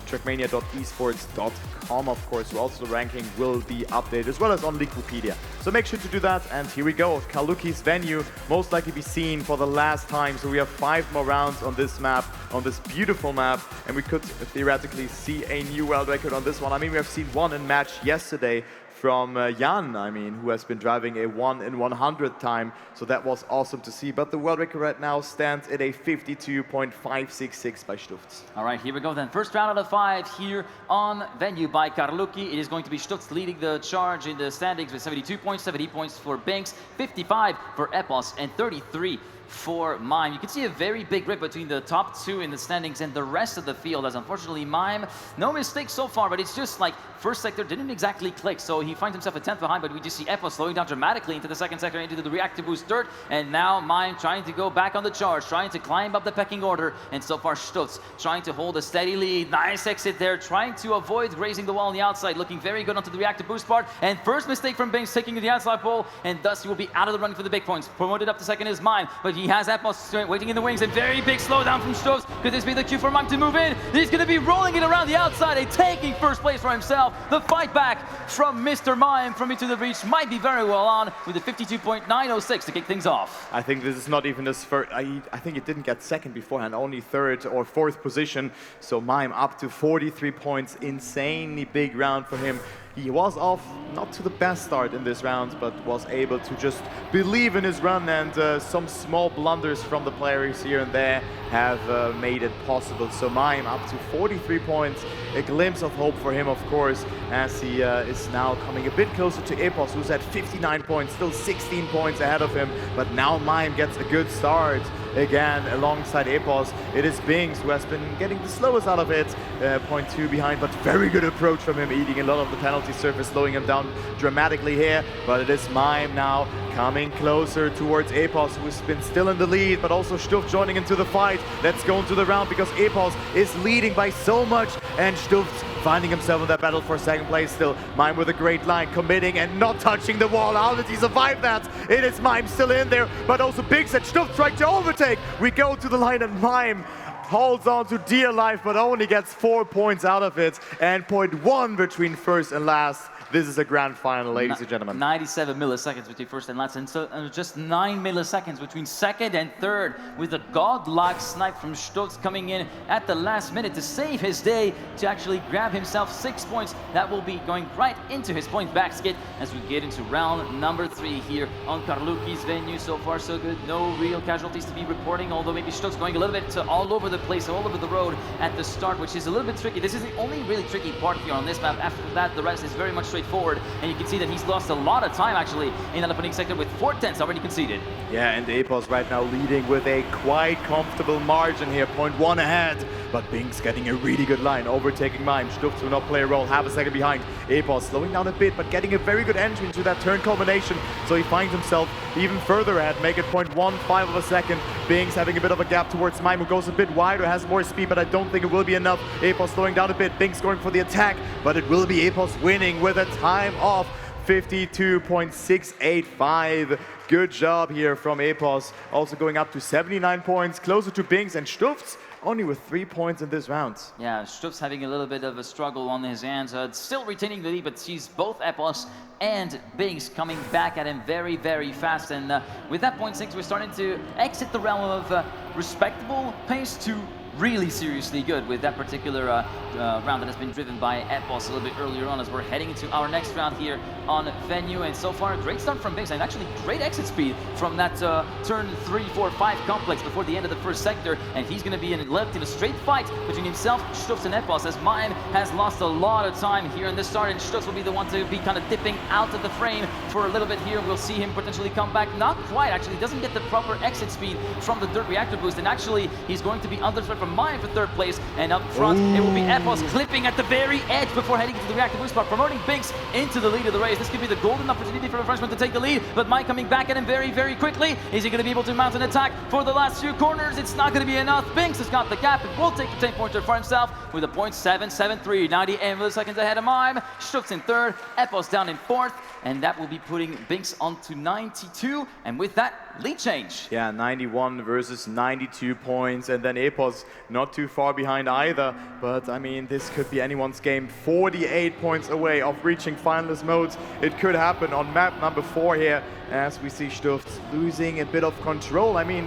A: trackmania.esports.com, of course, where also the ranking will be updated, as well as on Wikipedia. So make sure to do that, and here we go. Karluki's Venue, most likely be seen for the last time. So we have 5 more rounds on this map, on this beautiful map, and we could theoretically see a new world record on this one. I mean, we have seen one in match yesterday, from Jan, I mean, who has been driving a 1 in 100 time. So that was awesome to see. But the world record right now stands at a 52.566 by Stufts.
B: All right, here we go then. First round out of 5 here on venue by Karluki. It is going to be Stufts leading the charge in the standings with 72 points, 70 points for Binkss, 55 for Epos, and 33 for Mime. You can see a very big rip between the top 2 in the standings and the rest of the field, as unfortunately Mime, no mistakes so far, but it's just like first sector didn't exactly click, so he finds himself a 10th behind, but we just see Epos slowing down dramatically into the second sector, into the reactive boost dirt, and now Mime trying to go back on the charge, trying to climb up the pecking order, and so far Stufts trying to hold a steady lead. Nice exit there, trying to avoid grazing the wall on the outside, looking very good onto the reactive boost part, and first mistake from Binkss taking the outside pole, and thus he will be out of the running for the big points. Promoted up to second is Mime, but he has Epos waiting in the wings, and very big slowdown from Stufts. Could this be the cue for Mime to move in? He's going to be rolling it around the outside and taking first place for himself. The fight back from Mr. Mime from Into the Breach might be very well on with a 52.906 to kick things off.
A: I think this is not even his first. I think he didn't get second beforehand, only third or fourth position. So Mime up to 43 points, insanely big round for him. He was off not to the best start in this round, but was able to just believe in his run, and some small blunders from the players here and there have made it possible. So Mime up to 43 points, a glimpse of hope for him, of course, as he is now coming a bit closer to Epos, who's at 59 points, still 16 points ahead of him. But now Mime gets a good start again alongside Epos. It is Binkss who has been getting the slowest out of it, 0.2 behind, but very good approach from him, eating a lot of the penalty surface, slowing him down dramatically here. But it is Mime now coming closer towards Epos, who's been still in the lead, but also Stufts joining into the fight. Let's go into the round because Epos is leading by so much, and Stufts finding himself in that battle for second place still. Mime with a great line, committing and not touching the wall. How did he survive that? It is Mime still in there, but also Binkss and Stufts trying to overtake. We go to the line, and Mime holds on to dear life, but only gets 4 points out of it, and 0.1 between first and last. This is a grand final, ladies and gentlemen.
B: 97 milliseconds between first and last, and so just 9 milliseconds between second and third, with a godlike snipe from Stufts coming in at the last minute to save his day, to actually grab himself 6 points. That will be going right into his point basket as we get into round number 3 here on Karluki's venue. So far so good, no real casualties to be reporting, although maybe Stufts going a little bit all over the place, all over the road at the start, which is a little bit tricky. This is the only really tricky part here on this map. After that, the rest is very much straightforward, and you can see that he's lost a lot of time actually in that opening sector, with 4 tenths already conceded.
A: Yeah, and Epos right now leading with a quite comfortable margin here, 0.1 ahead. But Binkss getting a really good line, overtaking Mime. Stufts will not play a role, half a second behind. Epos slowing down a bit, but getting a very good entry into that turn combination. So he finds himself even further ahead, make it 0.15 of a second. Binkss having a bit of a gap towards Mime, who goes a bit wider, has more speed, but I don't think it will be enough. Epos slowing down a bit, Binkss going for the attack, but it will be Epos winning with a time of 52.685. Good job here from Epos, also going up to 79 points, closer to Binkss, and Stufts only with 3 points in this round.
B: Yeah, Stufts having a little bit of a struggle on his hands, still retaining the lead, but sees both Epos and Binkss coming back at him very, very fast. And with that 0.6, we're starting to exit the realm of respectable pace to really seriously good with that particular round that has been driven by Epos a little bit earlier on, as we're heading into our next round here on venue. And so far, a great start from Binkss, and actually great exit speed from that turn 3, 4, 5 complex before the end of the first sector. And he's going to be left in a straight fight between himself, Stufts, and Epos, as Mime has lost a lot of time here in this start, and Stufts will be the one to be kind of dipping out of the frame for a little bit here. We'll see him potentially come back. Not quite, actually. Doesn't get the proper exit speed from the dirt reactor boost, and actually he's going to be under threat from Mime for third place, and up front it will be Epos clipping at the very edge before heading into the reactor boost spot, promoting Binkss into the lead of the race. This could be the golden opportunity for the Frenchman to take the lead, but Mime coming back at him very, very quickly. Is he going to be able to mount an attack for the last few corners? It's not going to be enough. Binkss has got the gap and will take the 10-pointer for himself with a 0.773, 98 milliseconds ahead of Mime. Stufts in third, Epos down in fourth, and that will be putting Binkss onto 92, and with that, lead change.
A: Yeah, 91 versus 92 points, and then Epos not too far behind either, but I mean, this could be anyone's game. 48 points away of reaching finalist modes. It could happen on map number 4 here, as we see Stufts losing a bit of control. I mean,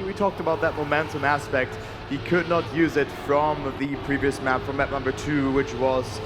A: we talked about that momentum aspect. He could not use it from the previous map, from map number 2, which was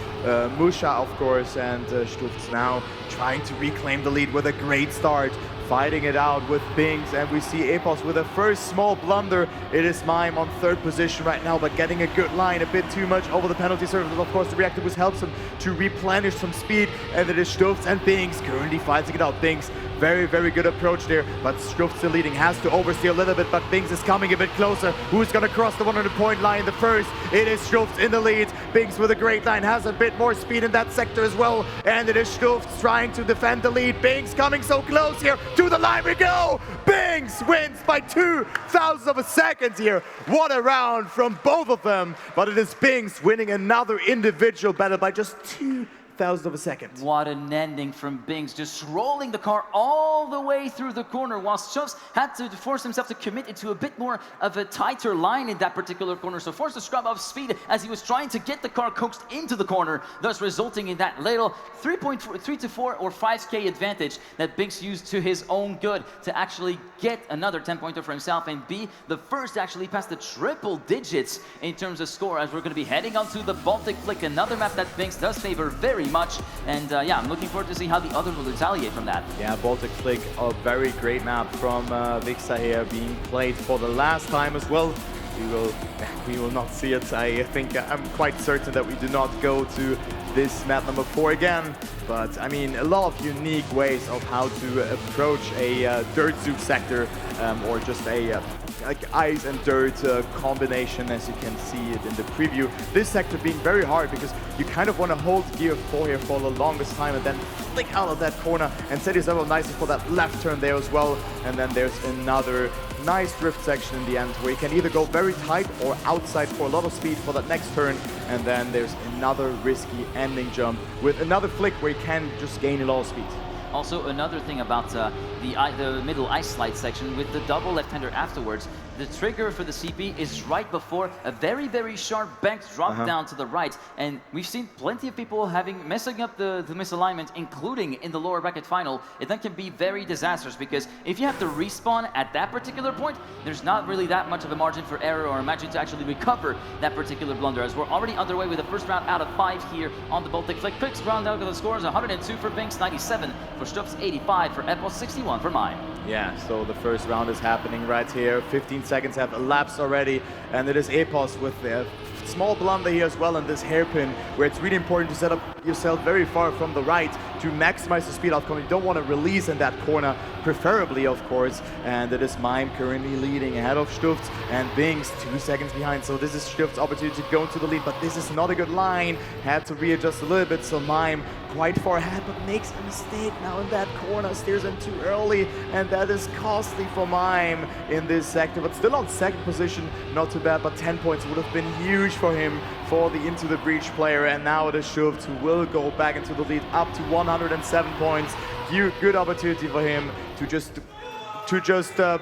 A: Musha, of course, and Stufts now trying to reclaim the lead with a great start, fighting it out with Binkss, and we see Epos with a first small blunder. It is Mime on 3rd position right now, but getting a good line, a bit too much over the penalty surface. Of course, the reactor boost helps him to replenish some speed, and it is Stufts and Binkss currently fighting it out. Binkss, very, very good approach there, but Stufts still leading, has to oversteer a little bit, but Binkss is coming a bit closer. Who's gonna cross the 100-point line the first? It is Stufts in the lead. Binkss with a great line, has a bit more speed in that sector as well, and it is Stufts trying to defend the lead. Binkss coming so close here. To the line we go! Binkss wins by 2,000 of a second here. What a round from both of them. But it is Binkss winning another individual battle by just 2,000 of a second.
B: What an ending from Binkss, just rolling the car all the way through the corner, while Stufts had to force himself to commit into a bit more of a tighter line in that particular corner, so forced to scrub off speed as he was trying to get the car coaxed into the corner, thus resulting in that little 3 to 4 or 5k advantage that Binkss used to his own good to actually get another 10-pointer for himself and be the first to actually pass the triple digits in terms of score, as we're going to be heading onto the Baltic Flick, another map that Binkss does favor very much, and yeah, I'm looking forward to see how the other will retaliate from that.
A: Yeah, Baltic Flick, a very great map from Binkss here, being played for the last time as well. We will not see it. I think I'm quite certain that we do not go to this map number 4 again. But I mean, a lot of unique ways of how to approach a dirt soup sector, or just a like ice and dirt combination, as you can see it in the preview. This sector being very hard because you kind of want to hold gear 4 here for the longest time and then flick out of that corner and set yourself up nicely for that left turn there as well. And then there's another nice drift section in the end where you can either go very tight or outside for a lot of speed for that next turn, and then there's another risky ending jump with another flick where you can just gain a lot of speed.
B: Also, another thing about the middle ice slide section with the double left-hander afterwards, the trigger for the CP is right before a very, very sharp banked drop down to the right. And we've seen plenty of people messing up the misalignment, including in the lower bracket final. It then can be very disastrous because if you have to respawn at that particular point, there's not really that much of a margin for error or margin to actually recover that particular blunder, as we're already underway with the first round out of 5 here on the Baltic Flick. Quick round out of the scores: 102 for Binkss, 97 for Stufts, 85 for Epos, 61 for Mime.
A: Yeah, so the first round is happening right here. 15 seconds have elapsed already, and it is Epos with a small blunder here as well in this hairpin, where it's really important to set up yourself very far from the right to maximize the speed outcome. You don't want to release in that corner, preferably, of course. And it is Mime currently leading ahead of Stufts, and Binkss 2 seconds behind. So this is Stufts' opportunity to go into the lead, but this is not a good line. Had to readjust a little bit, so Mime quite far ahead, but makes a mistake now in that corner, steers in too early, and that is costly for Mime in this sector, but still on 2nd position, not too bad, but 10 points would have been huge for him, for the Into the Breach player. And now it is Stufts who will go back into the lead up to 107 points. Good opportunity for him to just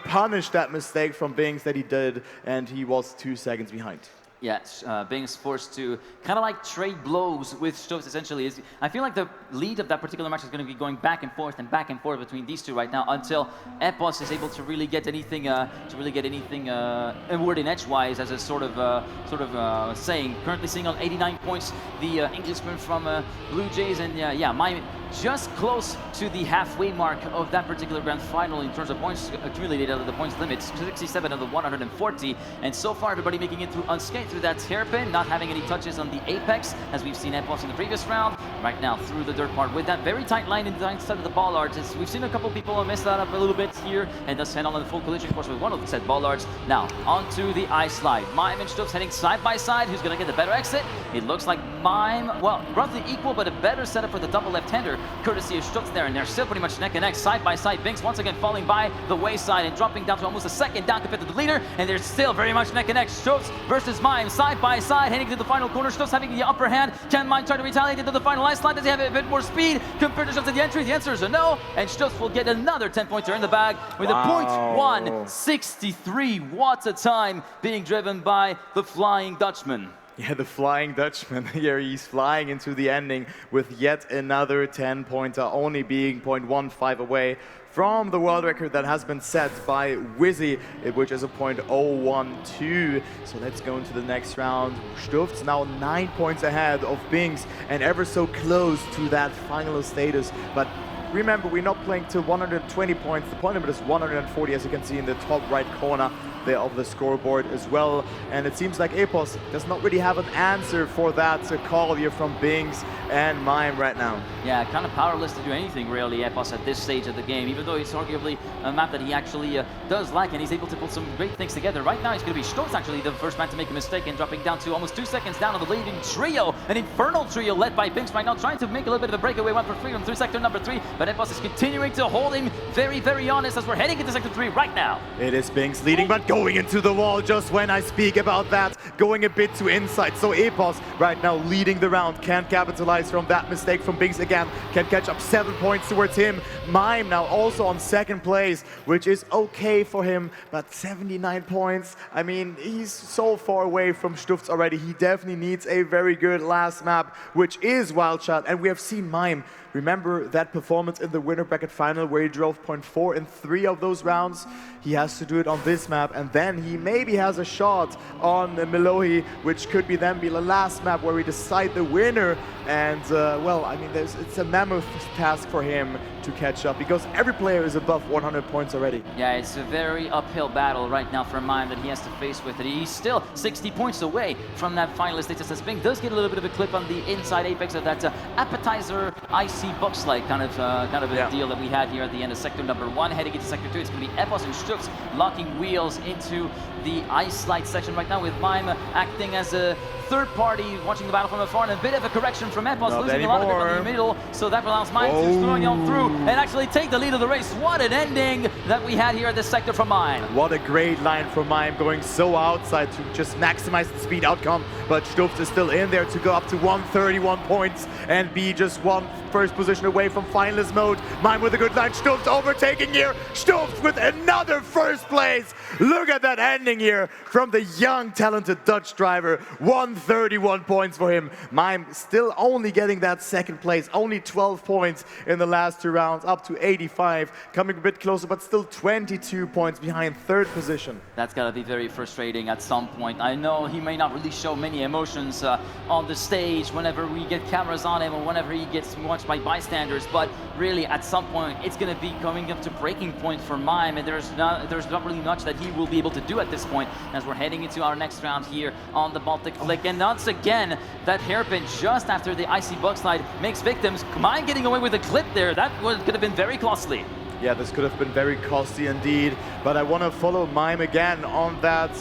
A: punish that mistake from Binkss that he did, and he was 2 seconds behind.
B: Yes, Binkss forced to kind of like trade blows with Stufts, essentially. I feel like the lead of that particular match is going to be going back and forth between these two right now until Epos is able to really get anything, word in edgewise, as a sort of saying. Currently sitting on 89 points, the Englishman from Blue Jays, and yeah, Mime just close to the halfway mark of that particular grand final in terms of points accumulated out of the points limit, 67 of the 140, and so far everybody making it through unscathed through that hairpin, not having any touches on the apex, as we've seen Epos in the previous round. Right now through the dirt part with that very tight line in the side of the bollards. We've seen a couple people mess that up a little bit here, and thus head on the full collision course with one of the said bollards. Now onto the ice slide. Mime and Stufts heading side by side. Who's going to get the better exit? It looks like Mime, well, roughly equal, but a better setup for the double left-hander, courtesy of Stufts there, and they're still pretty much neck and neck, side by side. Binkss once again falling by the wayside and dropping down to almost a second down compared to the leader, and they're still very much neck and neck. Stufts versus Mime, side by side, heading to the final corner. Stufts having the upper hand. Can Mime try to retaliate into the final ice slide? Does he have a bit more speed compared to Stufts at the entry? The answer is a no, and Stufts will get another 10-pointer in the bag with a .163. What a time being driven by the Flying Dutchman.
A: Yeah, the Flying Dutchman here, he's flying into the ending with yet another 10-pointer, only being 0.15 away from the world record that has been set by Wizzy, which is a 0.012. So let's go into the next round. Stufts now 9 points ahead of Binkss and ever so close to that final status. But remember, we're not playing to 120 points. The point limit is 140, as you can see in the top right corner there of the scoreboard as well. And it seems like Epos does not really have an answer for that call here from Binkss and Mime right now.
B: Yeah, kind of powerless to do anything really, Epos, at this stage of the game, even though it's arguably a map that he actually does like, and he's able to put some great things together. Right now, it's going to be Stufts actually the first man to make a mistake and dropping down to almost 2 seconds down on the leading trio. An infernal trio led by Binkss right now, trying to make a little bit of a breakaway 1 for 3 from through sector number 3, but Epos is continuing to hold him very, very honest as we're heading into sector 3 right now.
A: It is Binkss leading, but going into the wall just when I speak about that, going a bit to inside. So Epos right now leading the round, can't capitalize from that mistake from Binkss again, can catch up 7 points towards him. Mime now also on second place, which is okay for him, but 79 points. I mean, he's so far away from Stufts already. He definitely needs a very good last map, which is Wild Child, and we have seen Mime. Remember that performance in the winner bracket final where he drove 0.4 in 3 of those rounds? He has to do it on this map, and then he maybe has a shot on Melohi, which could be then be the last map where we decide the winner. And well, I mean, it's a mammoth task for him to catch up because every player is above 100 points already.
B: Yeah, it's a very uphill battle right now for Mime that he has to face with it. He's still 60 points away from that finalist status as Binkss does get a little bit of a clip on the inside apex of that appetizer IC box-like kind of a deal that we had here at the end of sector number 1. Heading into sector 2, it's going to be Epos and Stufts locking wheels into the ice light section right now, with Mime acting as a third party, watching the battle from afar, and a bit of a correction from Epos, losing a lot of grip in the middle, so that allows Mime to throwing on through and actually take the lead of the race. What an ending that we had here at this sector from Mime.
A: What a great line from Mime, going so outside to just maximize the speed outcome, but Stufts is still in there to go up to 131 points and be just one first position away from finalist mode. Mime with a good line, Stufts overtaking here, Stufts with another first place. Look at that ending here from the young, talented Dutch driver. 131 points for him. Mime still only getting that second place, only 12 points in the last 2 rounds, up to 85, coming a bit closer, but still 22 points behind third position.
B: That's gotta be very frustrating at some point. I know he may not really show many emotions on the stage whenever we get cameras on him or whenever he gets watched by bystanders, but really at some point it's gonna be coming up to breaking point for Mime, and there's not really much that he will be able to do at this point as we're heading into our next round here on the Baltic Flick. And once again, that hairpin just after the icy bug slide makes victims. Mime getting away with a clip there. That could have been very costly.
A: Yeah, this could have been very costly indeed, but I want to follow Mime again on that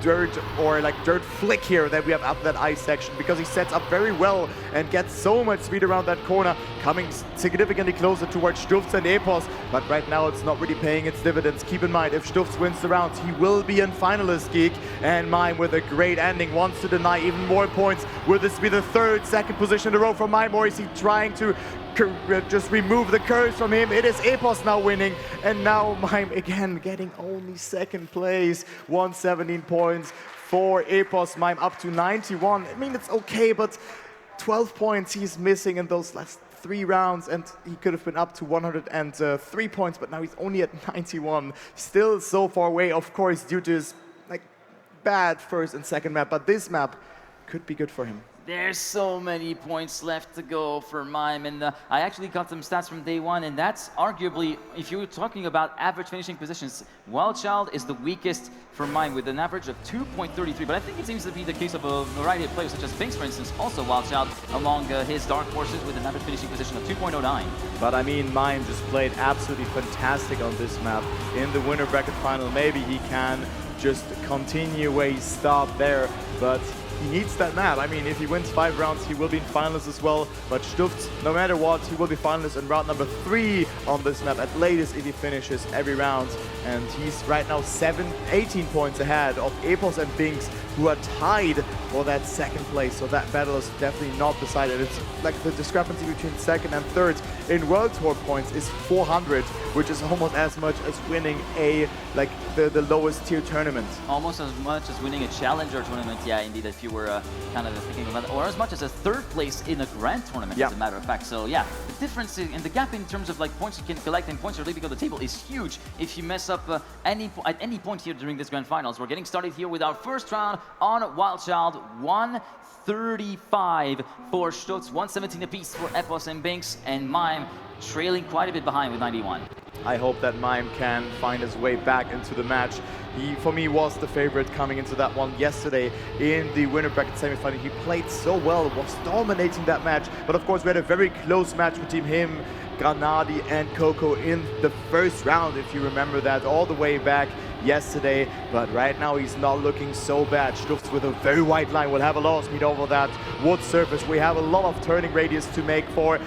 A: dirt flick here that we have up that ice section, because he sets up very well and gets so much speed around that corner, coming significantly closer towards Stufts and Epos, but right now it's not really paying its dividends. Keep in mind, if Stufts wins the round, he will be in finalist geek, and Mime with a great ending wants to deny even more points. Will this be the second position in a row for Mime, or is he trying to just remove the curse from him? It is Epos now winning, and now Mime again getting only second place. 117 points for Epos. Mime up to 91. I mean, it's okay, but 12 points he's missing in those last 3 rounds, and he could have been up to 103 points, but now he's only at 91. Still so far away, of course, due to his bad first and second map, but this map could be good for him.
B: There's so many points left to go for Mime, and I actually got some stats from day one, and that's arguably, if you're talking about average finishing positions, Wild Child is the weakest for Mime with an average of 2.33, but I think it seems to be the case of a variety of players, such as Binkss, for instance, also Wild Child among his dark horses with an average finishing position of 2.09.
A: But I mean, Mime just played absolutely fantastic on this map. In the winner bracket final, maybe he can just continue where he stopped there, but he needs that map. I mean, if he wins 5 rounds, he will be in finals as well. But Stufts, no matter what, he will be finalist in round number 3 on this map, at latest if he finishes every round. And he's right now 18 points ahead of Epos and Binkss, who are tied for that second place. So that battle is definitely not decided. It's like the discrepancy between second and third in World Tour points is 400, which is almost as much as winning the lowest tier tournament. tournament.
B: Almost as much as winning a challenger tournament, yeah, indeed, if you were kind of thinking about that, or as much as a third place in a grand tournament, as a matter of fact. So yeah, the difference in the gap in terms of like points you can collect and points you're leaving on the table is huge if you mess up at any point here during this grand finals. We're getting started here with our first round on Wild Child. 135 for Stufts, 117 apiece for Epos and Binkss, and Mime trailing quite a bit behind with 91.
A: I hope that Mime can find his way back into the match. He, for me, was the favorite coming into that one yesterday in the winner bracket semifinal. He played so well, was dominating that match. But of course, we had a very close match between him, Granadi, and Coco in the first round, if you remember that, all the way back yesterday. But right now, he's not looking so bad. Stufts with a very wide line will have a lot of speed over that wood surface. We have a lot of turning radius to make for.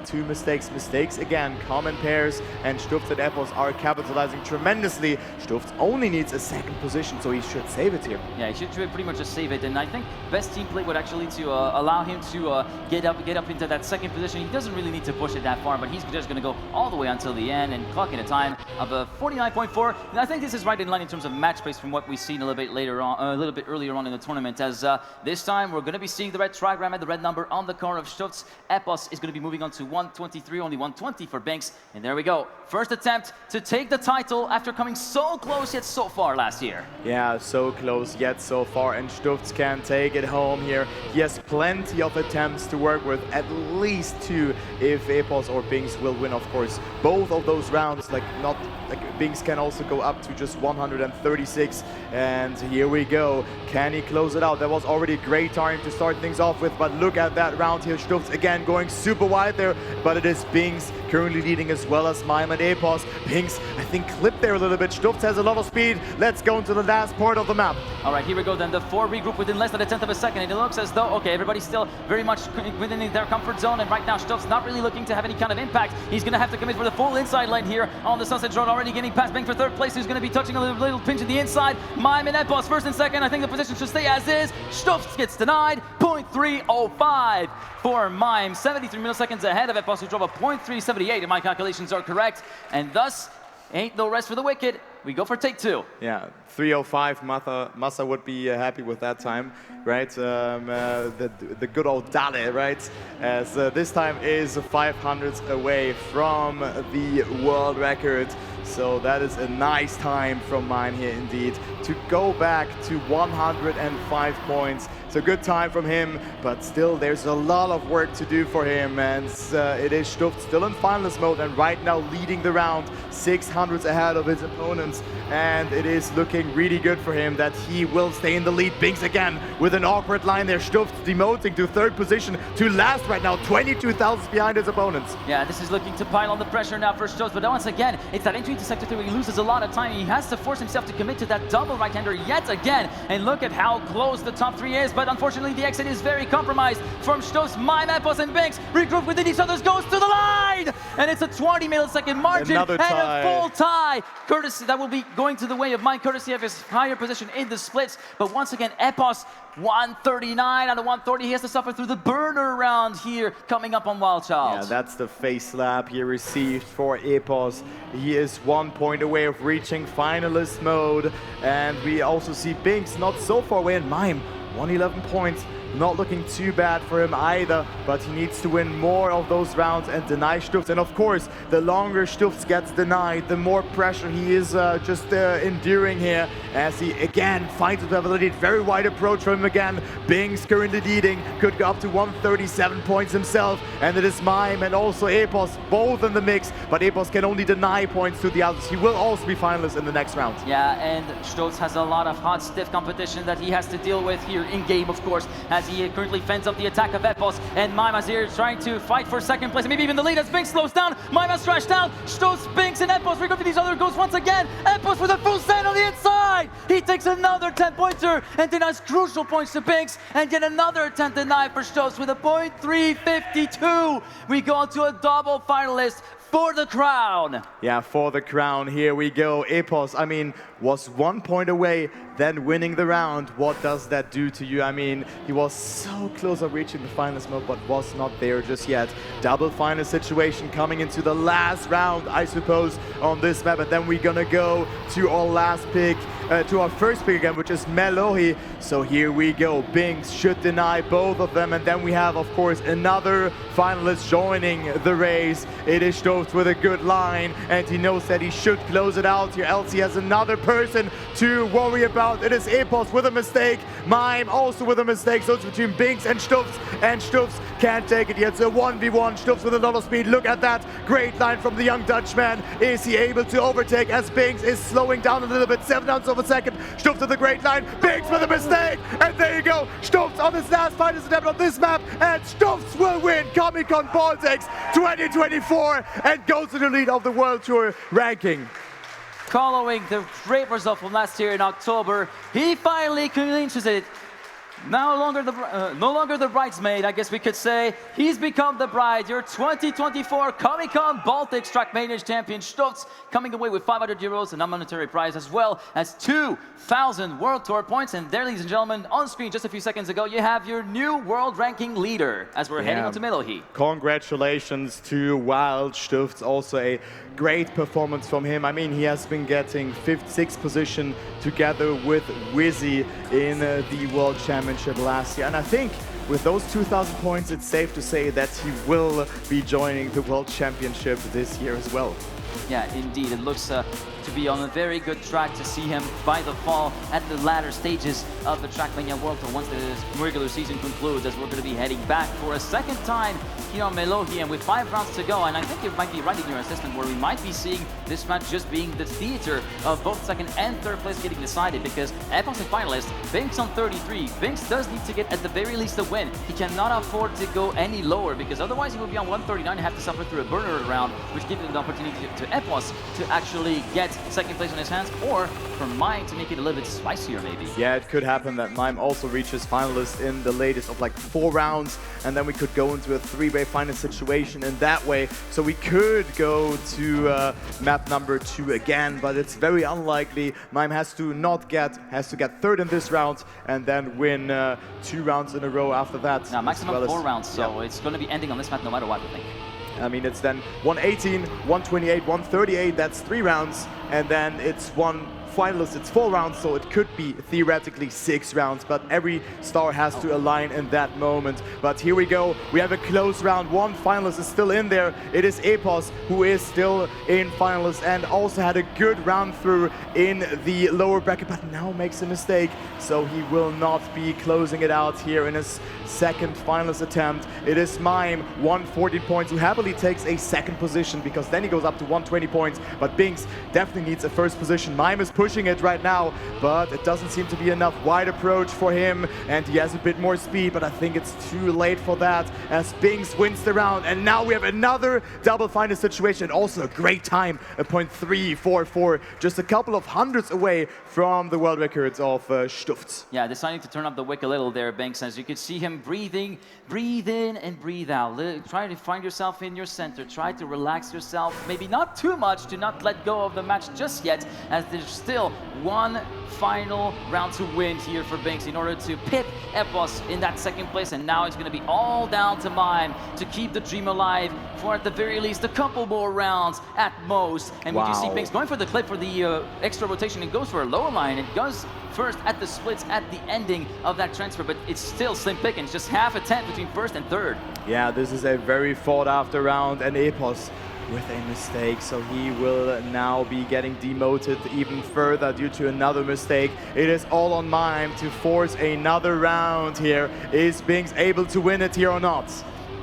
A: Two mistakes again, common pairs, and Stufts and Epos are capitalizing tremendously. Stufts only needs a second position, so he should save it here.
B: Yeah, he should pretty much just save it, and I think best team play would actually to allow him to get up into that second position. He doesn't really need to push it that far, but he's just going to go all the way until the end and clocking a time of 49.4. And I think this is right in line in terms of match pace from what we've seen a little bit later on, a little bit earlier on in the tournament. As this time we're going to be seeing the red Trackmania, the red number on the car of Stufts. Epos is going to be moving on to 123, only 120 for Binkss. And there we go. First attempt to take the title after coming so close yet so far last year.
A: Yeah, so close yet so far, and Stufts can take it home here. He has plenty of attempts to work with, at least two if Epos or Binkss will win, of course. Both of those rounds, Binkss can also go up to just 136. And here we go. Can he close it out? That was already a great time to start things off with, but look at that round here. Stufts again going super wide there, but it is Binkss currently leading as well as Mime and Epos. Binkss, I think, clipped there a little bit. Stufts has a lot of speed. Let's go into the last part of the map.
B: All right, here we go then. The four regroup within less than a tenth of a second, and it looks as though, okay, everybody's still very much within their comfort zone, and right now Stufts not really looking to have any kind of impact. He's going to have to commit for the full inside lane here on the Sunset Road, already getting past Binkss for third place, who's going to be touching a little pinch in the inside. Mime and Epos first and second. I think the position should stay as is. Stufts gets denied. 0.305 for Mime. 73 milliseconds ahead of Epos, who drove a 0.378 if my calculations are correct. And thus, ain't no rest for the wicked. We go for take two.
A: Yeah, 3:05. Massa would be happy with that time, right? The good old Dale, right? As this time is 500 away from the world record. So that is a nice time from Mime here indeed to go back to 105 points. It's a good time from him, but still there's a lot of work to do for him, and it is Stufts still in finalist mode and right now leading the round, 600s ahead of his opponents, and it is looking really good for him that he will stay in the lead. Binkss again with an awkward line there. Stufts demoting to third position to last right now, 22,000 behind his opponents.
B: Yeah, this is looking to pile on the pressure now for Stufts, but once again, it's that entry into sector 3 where he loses a lot of time. He has to force himself to commit to that double right-hander yet again, and look at how close the top three is, but unfortunately the exit is very compromised from Stufts. Mime, Epos, and Binkss regroup within each other's, goes to the line, and it's a 20 millisecond margin and a full tie. Courtesy, that will be going to the way of Mime, courtesy of his higher position in the splits, but once again, Epos 139 out of 130. He has to suffer through the burner round here coming up on Wild Child.
A: Yeah, that's the face slap he received for Epos. He is 1 point away of reaching finalist mode, and we also see Binkss not so far away, and Mime 111 points. Not looking too bad for him either, but he needs to win more of those rounds and deny Stufts. And of course, the longer Stufts gets denied, the more pressure he is enduring here, as he again finds the lead. Very wide approach from him again. Binkss currently leading, could go up to 137 points himself, and it is Mime and also Epos both in the mix, but Epos can only deny points to the others. He will also be finalist in the next round.
B: Yeah, and Stufts has a lot of hot, stiff competition that he has to deal with here in game, of course, as he currently fends up the attack of Epos, and Mime is here trying to fight for second place, and maybe even the lead as Binkss slows down. Mime has crashed down. Stufts, Binkss, and Epos regroup to these other goes once again. Epos with a full stand on the inside. He takes another 10-pointer and denies crucial points to Binkss, and yet another attempt denied for Stufts with a .352. We go on to a double finalist for the crown.
A: Yeah, for the crown, here we go. Epos, I mean, was 1 point away, then winning the round. What does that do to you? I mean, he was so close of reaching the finals mode, but was not there just yet. Double final situation coming into the last round, I suppose, on this map. And then we're gonna go to our last pick, to our first pick again, which is Melohi. So here we go. Binkss should deny both of them. And then we have, of course, another finalist joining the race. It is Stufts with a good line, and he knows that he should close it out here, else he has another person to worry about. It is Epos with a mistake, mime also with a mistake, so it's between Binkss and Stufts can't take it yet. It's a 1v1, Stufts with a lot of speed. Look at that great line from the young Dutchman. Is he able to overtake as Binkss is slowing down a little bit, 7/9 of a second. Stufts with a great line, Binkss with a mistake, and there you go. Stufts on his last finals attempt on this map, and Stufts will win Comic-Con Baltics 2024 and goes to the lead of the World Tour ranking.
B: Following the great result from last year in October, he finally clinches it. No longer the bridesmaid, I guess we could say. He's become the bride. Your 2024 Comic-Con Baltics Trackmania champion Stufts coming away with 500 euros, a non-monetary prize, as well as 2,000 World Tour points. And there, ladies and gentlemen, on screen just a few seconds ago, you have your new world ranking leader as we're heading on to Melohi.
A: Congratulations to Wild Stufts. Also a great performance from him. I mean, he has been getting 5th, 6th position together with Wizzy in the World Championship last year. And I think with those 2,000 points, it's safe to say that he will be joining the World Championship this year as well.
B: Yeah, indeed. It looks to be on a very good track to see him by the fall at the latter stages of the Trackmania World Tour once the regular season concludes, as we're going to be heading back for a second time here on Melohi, and with 5 rounds to go. And I think you might be right in your assessment where we might be seeing this match just being the theater of both second and third place getting decided, because Epos is finalist, Binkss on 33. Binkss does need to get at the very least a win. He cannot afford to go any lower, because otherwise he will be on 139 and have to suffer through a burner round, which gives him the opportunity to Epos to actually get second place on his hands, or for Mime to make it a little bit spicier maybe.
A: Yeah, it could happen that Mime also reaches finalist in the latest of like 4 rounds, and then we could go into a 3-way final situation in that way. So we could go to map number 2 again, but it's very unlikely. Mime has to get 3rd in this round and then win 2 rounds in a row after that.
B: Now maximum 4 rounds, so it's going to be ending on this map no matter what, I think.
A: I mean, it's then 118, 128, 138, that's 3 rounds, and then it's one finalist, it's 4 rounds, so it could be theoretically 6 rounds, but every star has to align in that moment. But here we go, we have a close round. 1 finalist is still in there. It is Epos, who is still in finalist and also had a good round through in the lower bracket, but now makes a mistake, so he will not be closing it out here in his second finalist attempt. It is Mime, 140 points, who happily takes a 2nd position, because then he goes up to 120 points, but Binkss definitely needs a 1st position. Mime is pushing it right now, but it doesn't seem to be enough wide approach for him, and he has a bit more speed, but I think it's too late for that as Binkss wins the round. And now we have another double final situation, also a great time, a 0.344, just a couple of hundreds away from the world records of Stufts.
B: Yeah, deciding to turn up the wick a little there, Binkss, as you can see him breathing, breathe in and breathe out. Try to find yourself in your center, try to relax yourself, maybe not too much, to not let go of the match just yet, as there's still 1 final round to win here for Binkss in order to pit Epos in that 2nd place. And now it's going to be all down to Mime to keep the dream alive for at the very least a couple more rounds at most. And we do see Binkss going for the clip for the extra rotation and goes for a lower line. It goes first at the splits at the ending of that transfer, but it's still slim pickings, just half a tent between 1st and 3rd.
A: Yeah, this is a very fought after round, and Epos with a mistake, so he will now be getting demoted even further due to another mistake. It is all on Mime to force another round here. Is Binkss able to win it here or not?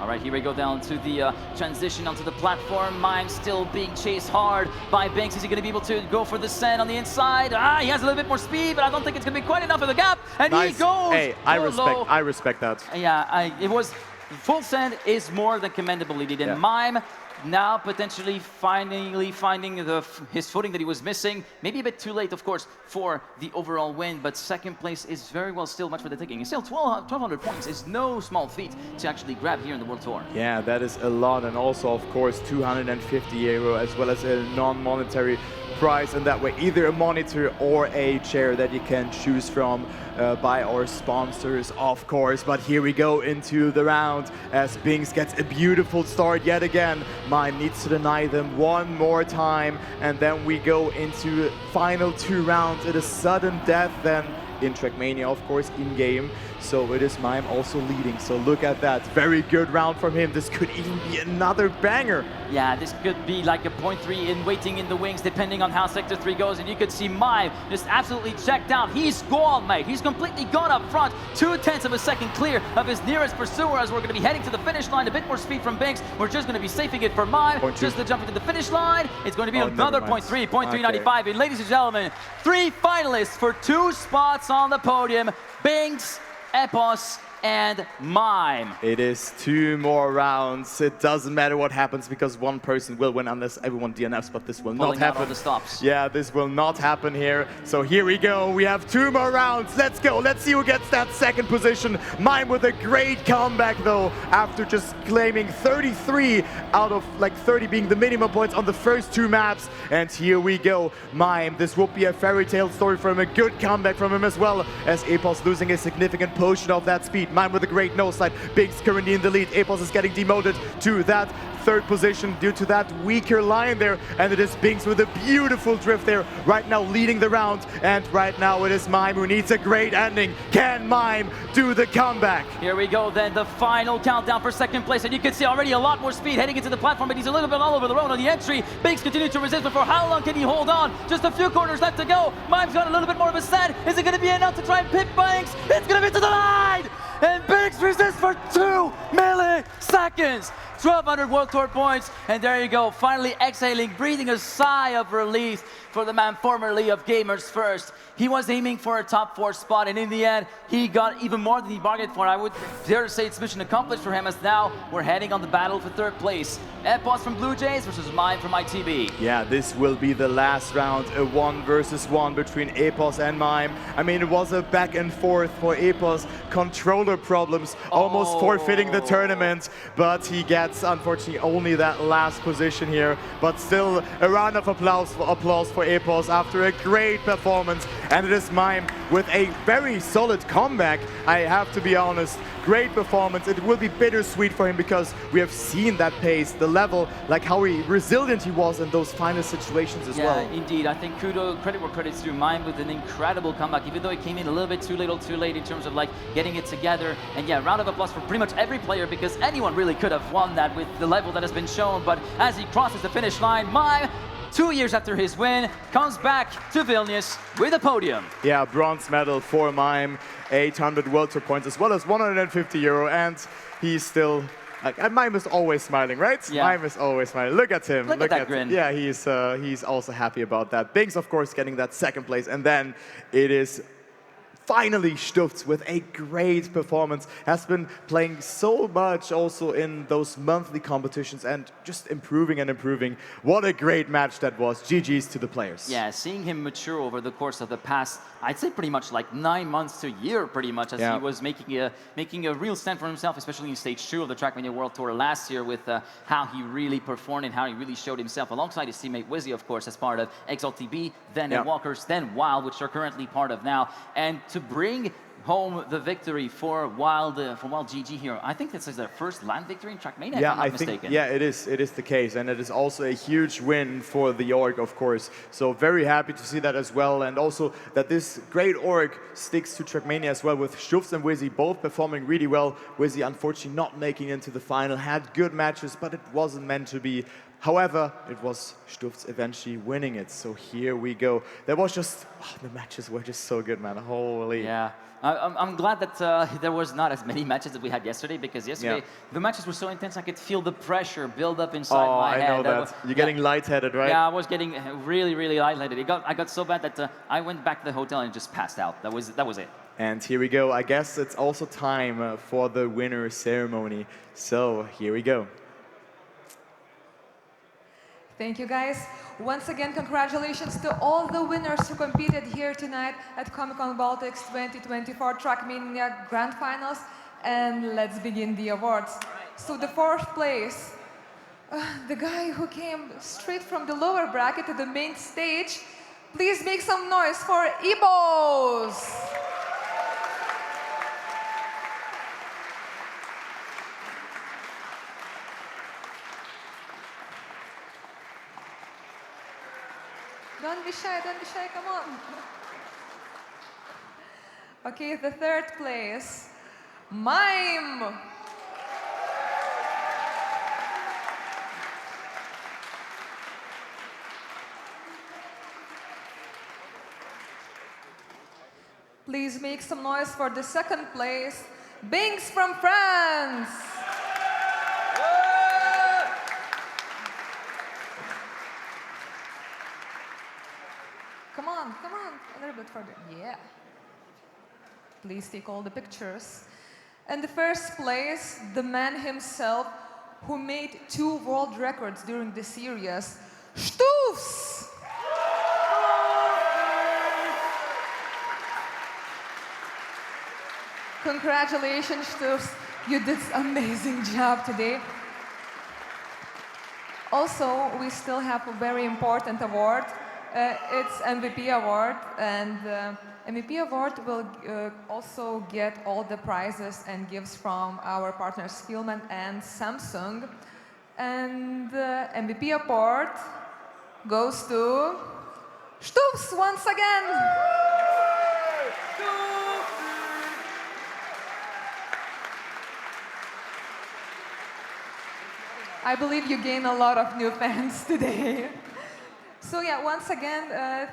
B: All right, here we go down to the transition onto the platform. Mime still being chased hard by Binkss. Is he going to be able to go for the send on the inside? He has a little bit more speed, but I don't think it's going to be quite enough of the gap. And
A: nice.
B: He goes.
A: Hey, I respect that.
B: Yeah, it was full send is more than commendable indeed. And Mime now potentially finally finding his footing that he was missing. Maybe a bit too late, of course, for the overall win, but second place is very well still much for the taking. And still 1,200 points is no small feat to actually grab here in the World Tour.
A: Yeah, that is a lot, and also, of course, 250 euro as well as a non-monetary prize, and that way either a monitor or a chair that you can choose from by our sponsors, of course. But here we go into the round as Binkss gets a beautiful start yet again. Mime needs to deny them one more time, and then we go into final 2 rounds. It is sudden death then in Trackmania, of course, in-game. So it is Mime also leading. So look at that. Very good round from him. This could even be another banger.
B: Yeah, this could be like a 0.3 in waiting in the wings, depending on how Sector 3 goes. And you could see Mime just absolutely checked out. He's gone, mate. He's completely gone up front. 2/10 of a second clear of his nearest pursuer as we're going to be heading to the finish line. A bit more speed from Binkss. We're just going to be safing it for Mime. Just to jump into the finish line. It's going to be another 0.3, 0.395. And ladies and gentlemen, 3 finalists for 2 spots on the podium. Binkss, Epos, and Mime.
A: It is 2 more rounds. It doesn't matter what happens because one person will win unless everyone DNFs, but this will not happen.
B: Out the stops.
A: Yeah, this will not happen here. So here we go. We have 2 more rounds. Let's go. Let's see who gets that second position. Mime with a great comeback though, after just claiming 33 out of like 30 being the minimum points on the first 2 maps. And here we go. Mime, this will be a fairy tale story from a good comeback from him as well, as Epos losing a significant portion of that speed. Mime with a great nose slide. Binkss currently in the lead. Epos is getting demoted to that 3rd position due to that weaker line there. And it is Binkss with a beautiful drift there, right now leading the round. And right now it is Mime who needs a great ending. Can Mime do the comeback?
B: Here we go then, the final countdown for second place. And you can see already a lot more speed heading into the platform, but he's a little bit all over the road on the entry. Binkss continues to resist, but for how long can he hold on? Just a few corners left to go. Mime's got a little bit more of a set. Is it going to be enough to try and pit Binkss? It's going to be to the line! And Binkss resists for 2 milliseconds. 1,200 World Tour points, and there you go, finally exhaling, breathing a sigh of relief for the man formerly of Gamers First. He was aiming for a top 4 spot, and in the end, he got even more than he bargained for. I would dare to say it's mission accomplished for him, as now we're heading on the battle for 3rd place. Epos from Blue Jays versus Mime from ITB.
A: Yeah, this will be the last round, a 1 versus 1 between Epos and Mime. I mean, it was a back and forth for Epos, controller problems, almost forfeiting the tournament, but he gets, unfortunately, only that last position here. But still, a round of applause for Epos after a great performance. And it is Mime with a very solid comeback, I have to be honest. Great performance. It will be bittersweet for him because we have seen that pace, the level, like how resilient he was in those final situations as well.
B: Yeah, indeed. I think credit where credit's due. Mime with an incredible comeback, even though it came in a little bit too late in terms of like getting it together. And yeah, round of applause for pretty much every player because anyone really could have won that with the level that has been shown. But as he crosses the finish line, Mime, 2 years after his win, comes back to Vilnius with a podium.
A: Yeah, bronze medal for Mime, 800 World Tour points as well as 150 euro, and he's still, Mime is always smiling, right?
B: Yeah.
A: Mime is always smiling. Look at him.
B: Look at that grin.
A: Yeah, he's also happy about that. Binkss, of course, getting that 2nd place, and then it is finally Stufts with a great performance. Has been playing so much also in those monthly competitions and just improving and improving. What a great match that was. GG's to the players.
B: Yeah, seeing him mature over the course of the past, I'd say pretty much like 9 months to a year pretty much, as he was making a real stand for himself, especially in stage 2 of the Trackmania World Tour last year with how he really performed and how he really showed himself alongside his teammate Wizzy, of course, as part of XLTB, then in Walkers, then Wild, which are currently part of now. And to bring home the victory for Wild GG here. I think this is their first land victory in Trackmania, if I'm not mistaken.
A: Yeah, it is the case, and it is also a huge win for the org, of course. So very happy to see that as well, and also that this great org sticks to Trackmania as well, with Stufts and Wizzy both performing really well. Wizzy unfortunately not making it into the final, had good matches, but it wasn't meant to be. However, it was Stufts eventually winning it. So here we go. There was just, the matches were just so good, man. Holy.
B: Yeah. I'm glad that there was not as many matches that we had yesterday, because yesterday the matches were so intense I could feel the pressure build up inside my head.
A: I know that. You're getting lightheaded, right?
B: Yeah, I was getting really, really lightheaded. I got so bad that I went back to the hotel and just passed out. That was it.
A: And here we go. I guess it's also time for the winner ceremony. So here we go.
C: Thank you, guys. Once again, congratulations to all the winners who competed here tonight at Comic-Con Baltics 2024 Trackmania Grand Finals. And let's begin the awards. So the fourth place, the guy who came straight from the lower bracket to the main stage. Please make some noise for Epos. Don't be shy, come on. Okay, the third place, Mime. Please make some noise for the second place, Binkss from France. Come on, a little bit further. Yeah. Please take all the pictures. And the first place, the man himself who made 2 world records during the series, Stufts. Congratulations, Stufts. You did an amazing job today. Also, we still have a very important award. It's MVP award, and MVP award will also get all the prizes and gifts from our partners Filman and Samsung. And MVP award goes to Stufts once again. I believe you gained a lot of new fans today. So yeah, once again,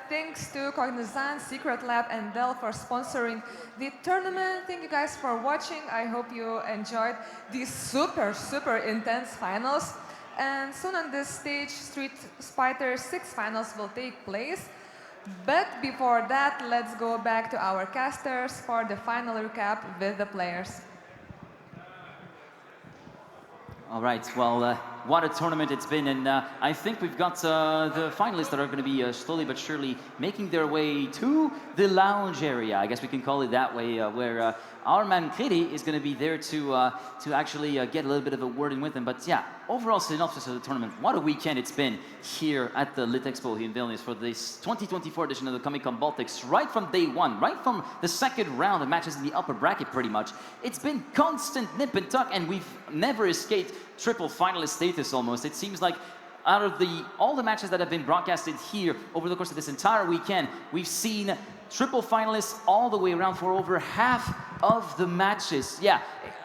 C: thanks to Cognizant, Secret Lab, and Dell for sponsoring the tournament. Thank you guys for watching. I hope you enjoyed these super intense finals. And soon on this stage, Street Fighter 6 finals will take place. But before that, let's go back to our casters for the final recap with the players.
B: All right, well, what a tournament it's been, and I think we've got the finalists that are going to be slowly but surely making their way to the lounge area, I guess we can call it that way, where our man Kiri is going to be there to actually get a little bit of a word in with him. But yeah, overall synopsis of the tournament, what a weekend it's been here at the Lit Expo here in Vilnius for this 2024 edition of the Comic-Con Baltics. Right from day one, right from the second round of matches in the upper bracket pretty much, it's been constant nip and tuck, and we've never escaped triple finalist status almost. It seems like out of all the matches that have been broadcasted here over the course of this entire weekend, we've seen triple finalists all the way around for over half of the matches. Yeah,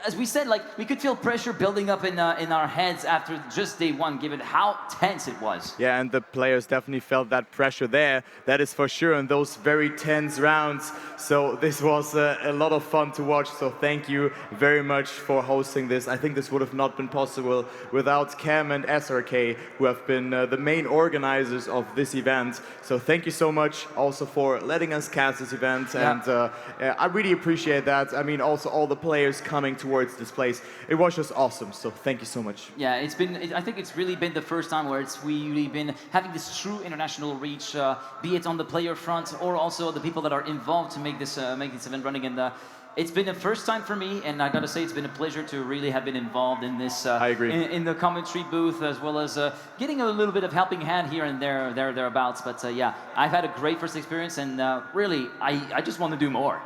B: as we said, like, we could feel pressure building up in our heads after just day one, given how tense it was.
A: Yeah, and the players definitely felt that pressure there. That is for sure in those very tense rounds. So this was a lot of fun to watch. So thank you very much for hosting this. I think this would have not been possible without Cam and SRK, who have been the main organizers of this event. So thank you so much also for letting us cast this event.
B: Yeah.
A: And I really appreciate that. I mean, also all the players coming towards this place. It was just awesome. So thank you so much.
B: Yeah, I think it's really been the first time where it's really been having this true international reach, be it on the player front or also the people that are involved to make this event running. And it's been a first time for me, and I gotta say it's been a pleasure to really have been involved in this.
A: I agree.
B: In the commentary booth, as well as getting a little bit of helping hand here and thereabouts. But yeah, I've had a great first experience, and really, I just want to do more.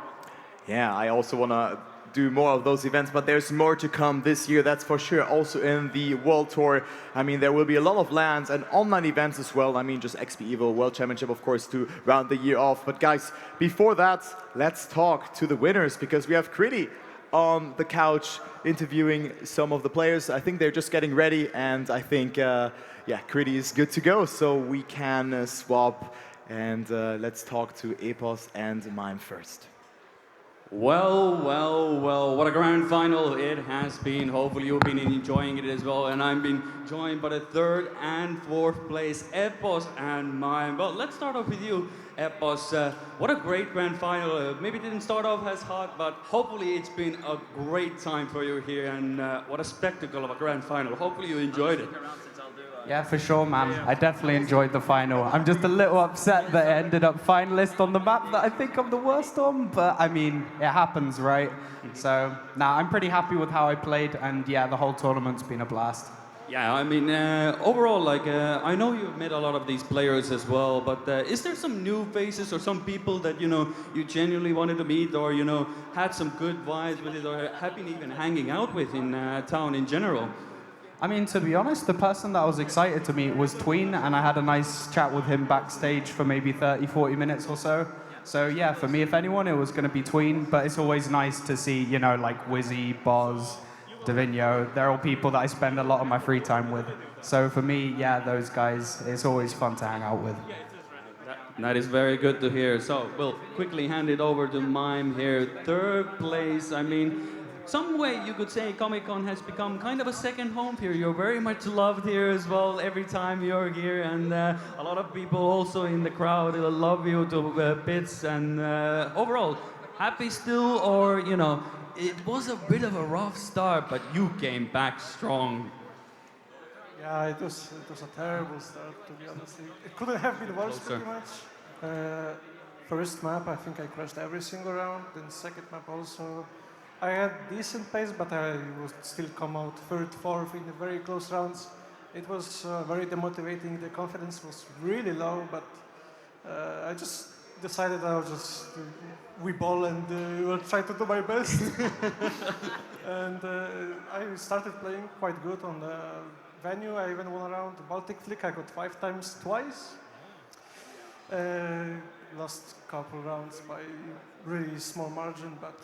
A: Yeah, I also want to do more of those events, but there's more to come this year, that's for sure. Also in the World Tour, I mean, there will be a lot of LANs and online events as well. I mean, just XP Evo World Championship, of course, to round the year off. But guys, before that, let's talk to the winners, because we have Kriti on the couch interviewing some of the players. I think they're just getting ready, and I think, yeah, Kriti is good to go, so we can swap. And let's talk to Epos and Mime first.
D: Well, what a grand final it has been. Hopefully you've been enjoying it as well. And I've been joined by the third and fourth place, Epos and Mime. Well, let's start off with you, Epos. What a great grand final. Maybe it didn't start off as hot, but hopefully it's been a great time for you here. And what a spectacle of a grand final. Hopefully you enjoyed it.
B: Around since I'll do
E: Yeah, for sure, man. I definitely enjoyed the final. I'm just a little upset that it ended up finalist on the map that I think I'm the worst on, but I mean, it happens, right? So, nah, I'm pretty happy with how I played, and yeah, the whole tournament's been a blast.
D: Yeah, I mean, overall, like, I know you've met a lot of these players as well, but is there some new faces or some people that, you know, you genuinely wanted to meet or, you know, had some good vibes with it or have been even hanging out with in town in general?
E: I mean, to be honest, the person that I was excited to meet was Tween, and I had a nice chat with him backstage for maybe 30, 40 minutes or so. So yeah, for me, if anyone, it was going to be Tween, but it's always nice to see, you know, like Wizzy, Boz, Davino. They're all people that I spend a lot of my free time with. So for me, yeah, those guys, it's always fun to hang out with.
D: That is very good to hear. So we'll quickly hand it over to Mime here. Third place, I mean, some way you could say Comic-Con has become kind of a second home here. You're very much loved here as well every time you're here, and a lot of people also in the crowd love you to bits. And overall, happy still, or you know, it was a bit of a rough start, but you came back strong.
F: Yeah, it was a terrible start, to be honest. It couldn't have been worse,
D: Closer.
F: pretty much. First map, I think I crashed every single round. Then second map also, I had decent pace, but I would still come out third, fourth in the very close rounds. It was very demotivating. The confidence was really low, but I just decided I'll just we ball and will try to do my best. And I started playing quite good on the venue. I even won around the Baltic flick. I got 5 times twice. Lost couple rounds by really small margin, but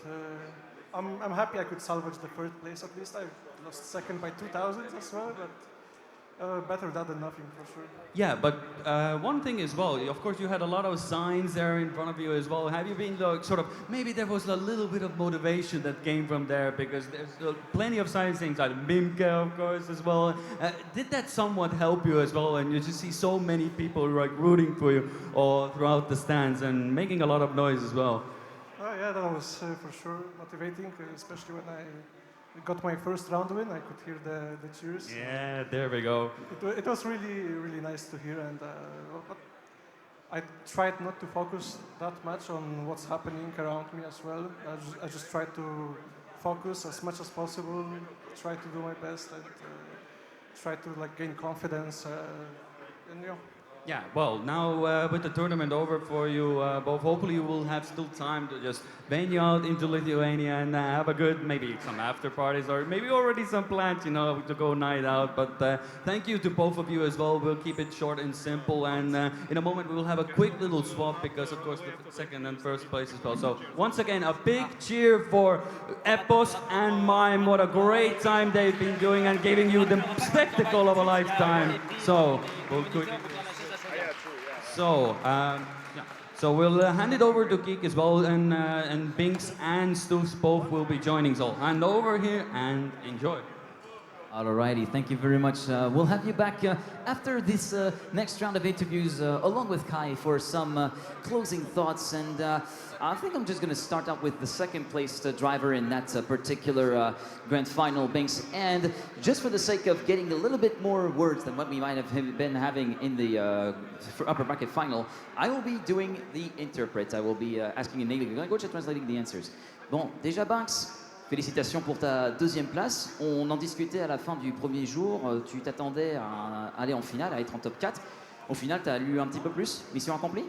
F: I'm happy I could salvage the third place at least. I lost second by 2,000 as well, but better that than nothing for sure.
D: Yeah, but one thing as well, of course you had a lot of signs there in front of you as well. Have you been like, sort of, maybe there was a little bit of motivation that came from there because there's plenty of signs, things like Binkss, of course, as well. Did that somewhat help you as well? And you just see so many people like rooting for you all throughout the stands and making a lot of noise as well.
F: Oh yeah, that was for sure motivating, especially when I got my first round win. I could hear the cheers.
D: Yeah, there we go.
F: It was really, really nice to hear, and but I tried not to focus that much on what's happening around me as well. I just tried to focus as much as possible, try to do my best, and try to like gain confidence, and you know.
D: Yeah, well, now with the tournament over for you both, hopefully you will have still time to just venue out into Lithuania and have a good, maybe some after parties or maybe already some plans, you know, to go night out. But thank you to both of you as well. We'll keep it short and simple. And in a moment, we will have a quick little swap because, of course, the second and first place as well. So once again, a big cheer for Epos and Mime. What a great time they've been doing and giving you the spectacle of a lifetime. So we'll quickly... So we'll hand it over to Geek as well, and Binkss and Stufts both will be joining. So hand over here and enjoy.
B: Alrighty, thank you very much. We'll have you back after this next round of interviews, along with Kai, for some closing thoughts. And I think I'm just going to start out with the second place driver in that particular grand final, Binkss. And just for the sake of getting a little bit more words than what we might have been having in the upper bracket final, I will be doing the interpret. I will be asking in native language and translating the answers. Bon, déjà Binkss, félicitations pour ta deuxième place. On en discutait à la fin du premier jour. Tu t'attendais à aller en finale, à être en top 4. Au final, tu as lu un petit peu plus. Mission accomplie?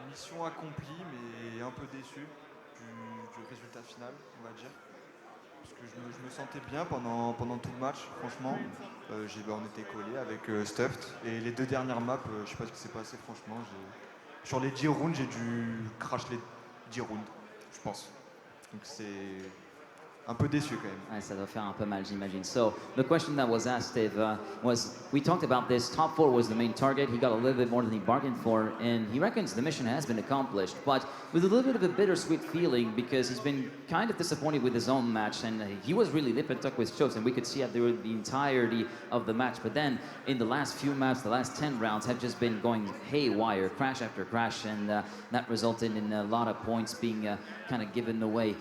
G: Mission accomplie, mais un peu déçu du résultat final, on va dire. Parce que je me sentais bien pendant tout le match, franchement. On était collés avec Stufts. Et les 2 dernières maps, je sais pas ce qui s'est passé, franchement. Sur les 10 rounds, j'ai dû crash les 10 rounds, je pense. Donc c'est un peu déçu quand même.
B: Ouais, ça doit faire un peu mal, j'imagine. So, the question that was asked, Dave, was, we talked about this, top 4 was the main target, he got a little bit more than he bargained for, and he reckons the mission has been accomplished, but with a little bit of a bittersweet feeling, because he's been kind of disappointed with his own match, and he was really lip and tuck with shows, and we could see it through the entirety of the match, but then, in the last few maps, the last 10 rounds have just been going haywire, crash after crash, and that resulted in a lot of points being kind of given away.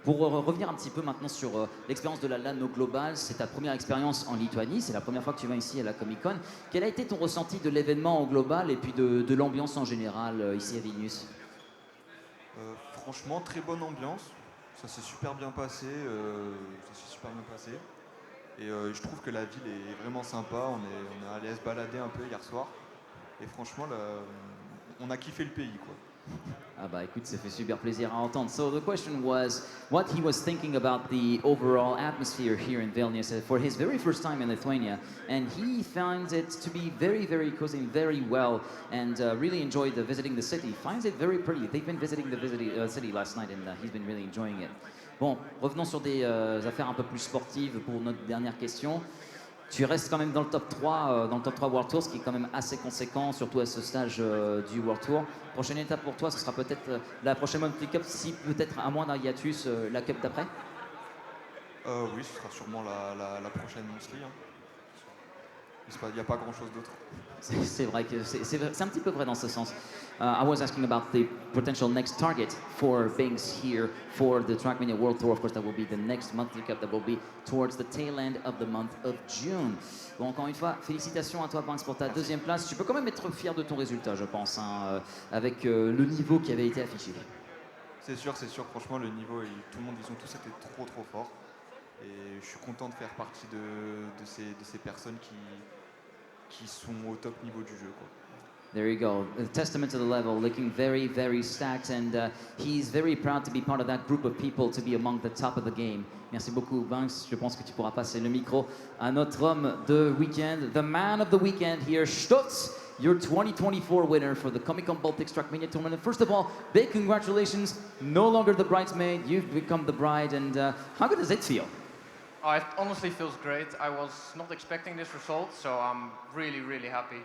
B: Pour revenir un petit peu maintenant sur l'expérience de la LAN au global, c'est ta première expérience en Lituanie, c'est la première fois que tu viens ici à la Comic Con. Quel a été ton ressenti de l'événement au global et puis de l'ambiance en général ici à Vilnius?
G: Franchement, très bonne ambiance. Ça s'est super bien passé. Et je trouve que la ville est vraiment sympa. On est allé se balader un peu hier soir. Et franchement, là, on a kiffé le pays, quoi.
B: Ah bah écoute, ça fait super plaisir à entendre. So the question was what he was thinking about the overall atmosphere here in Vilnius for his very first time in Lithuania, and he finds it to be very, very cozy and very well, and really enjoyed visiting the city. Finds it very pretty. They've been visiting the city last night, and he's been really enjoying it. Bon, revenons sur des affaires un peu plus sportives pour notre dernière question. Tu restes quand même dans le top 3, dans le top 3 World Tour, ce qui est quand même assez conséquent, surtout à ce stage du World Tour. Prochaine étape pour toi, ce sera peut-être la prochaine Monthly Cup, si peut-être à moins d'un hiatus, la Cup d'après.
G: Oui, ce sera sûrement la prochaine Monthly. Hein. Il n'y a pas grand-chose d'autre.
B: C'est vrai que c'est un petit peu vrai dans ce sens. I was asking about the potential next target for Binkss here for the Trackmania World Tour. Of course, that will be the next monthly cup that will be towards the tail end of the month of June. Bon, encore une fois, félicitations à toi, Binkss, pour ta deuxième place. Tu peux quand même être fier de ton résultat, je pense, hein, avec le niveau qui avait été affiché.
G: C'est sûr. Franchement, le niveau, tout le monde, ils ont tous été trop forts. Et je suis content de faire partie de ces personnes qui sont au top niveau du jeu, quoi.
B: There you go. A testament to the level, looking very, very stacked, and he's very proud to be part of that group of people, to be among the top of the game. Merci beaucoup, Binkss. Je pense que tu pourras passer le micro à notre homme de week-end, the man of the weekend here, Stufts, your 2024 winner for the Comic-Con Baltics Trackmania tournament. First of all, big congratulations. No longer the bridesmaid, you've become the bride, and how good does it feel?
H: Oh, it honestly feels great. I was not expecting this result, so I'm really, really happy.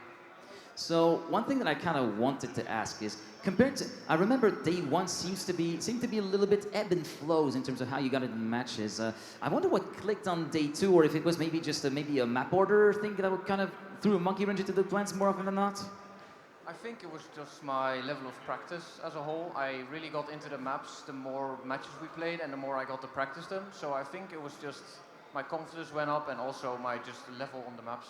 B: So one thing that I kind of wanted to ask is, compared to, I remember day one seemed to be a little bit ebb and flows in terms of how you got into the matches. I wonder what clicked on day two, or if it was maybe just maybe a map order thing that would kind of threw a monkey wrench into the plans more often than not.
H: I think it was just my level of practice as a whole. I really got into the maps the more matches we played and the more I got to practice them. So I think it was just my confidence went up and also my just level on the maps.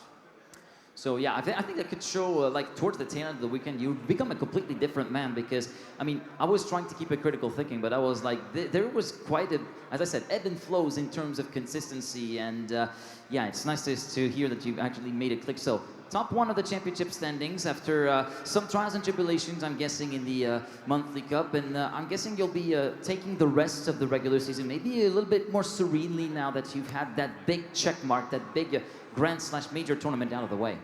B: So yeah, I think that could show like towards the tail end of the weekend, you become a completely different man, because I mean, I was trying to keep a critical thinking, but I was like, there was quite a, as I said, ebb and flows in terms of consistency, and yeah, it's nice to hear that you've actually made it click. So top one of the championship standings after some trials and tribulations, I'm guessing, in the monthly cup, and I'm guessing you'll be taking the rest of the regular season maybe a little bit more serenely now that you've had that big check mark, that big grand/major tournament out of the way.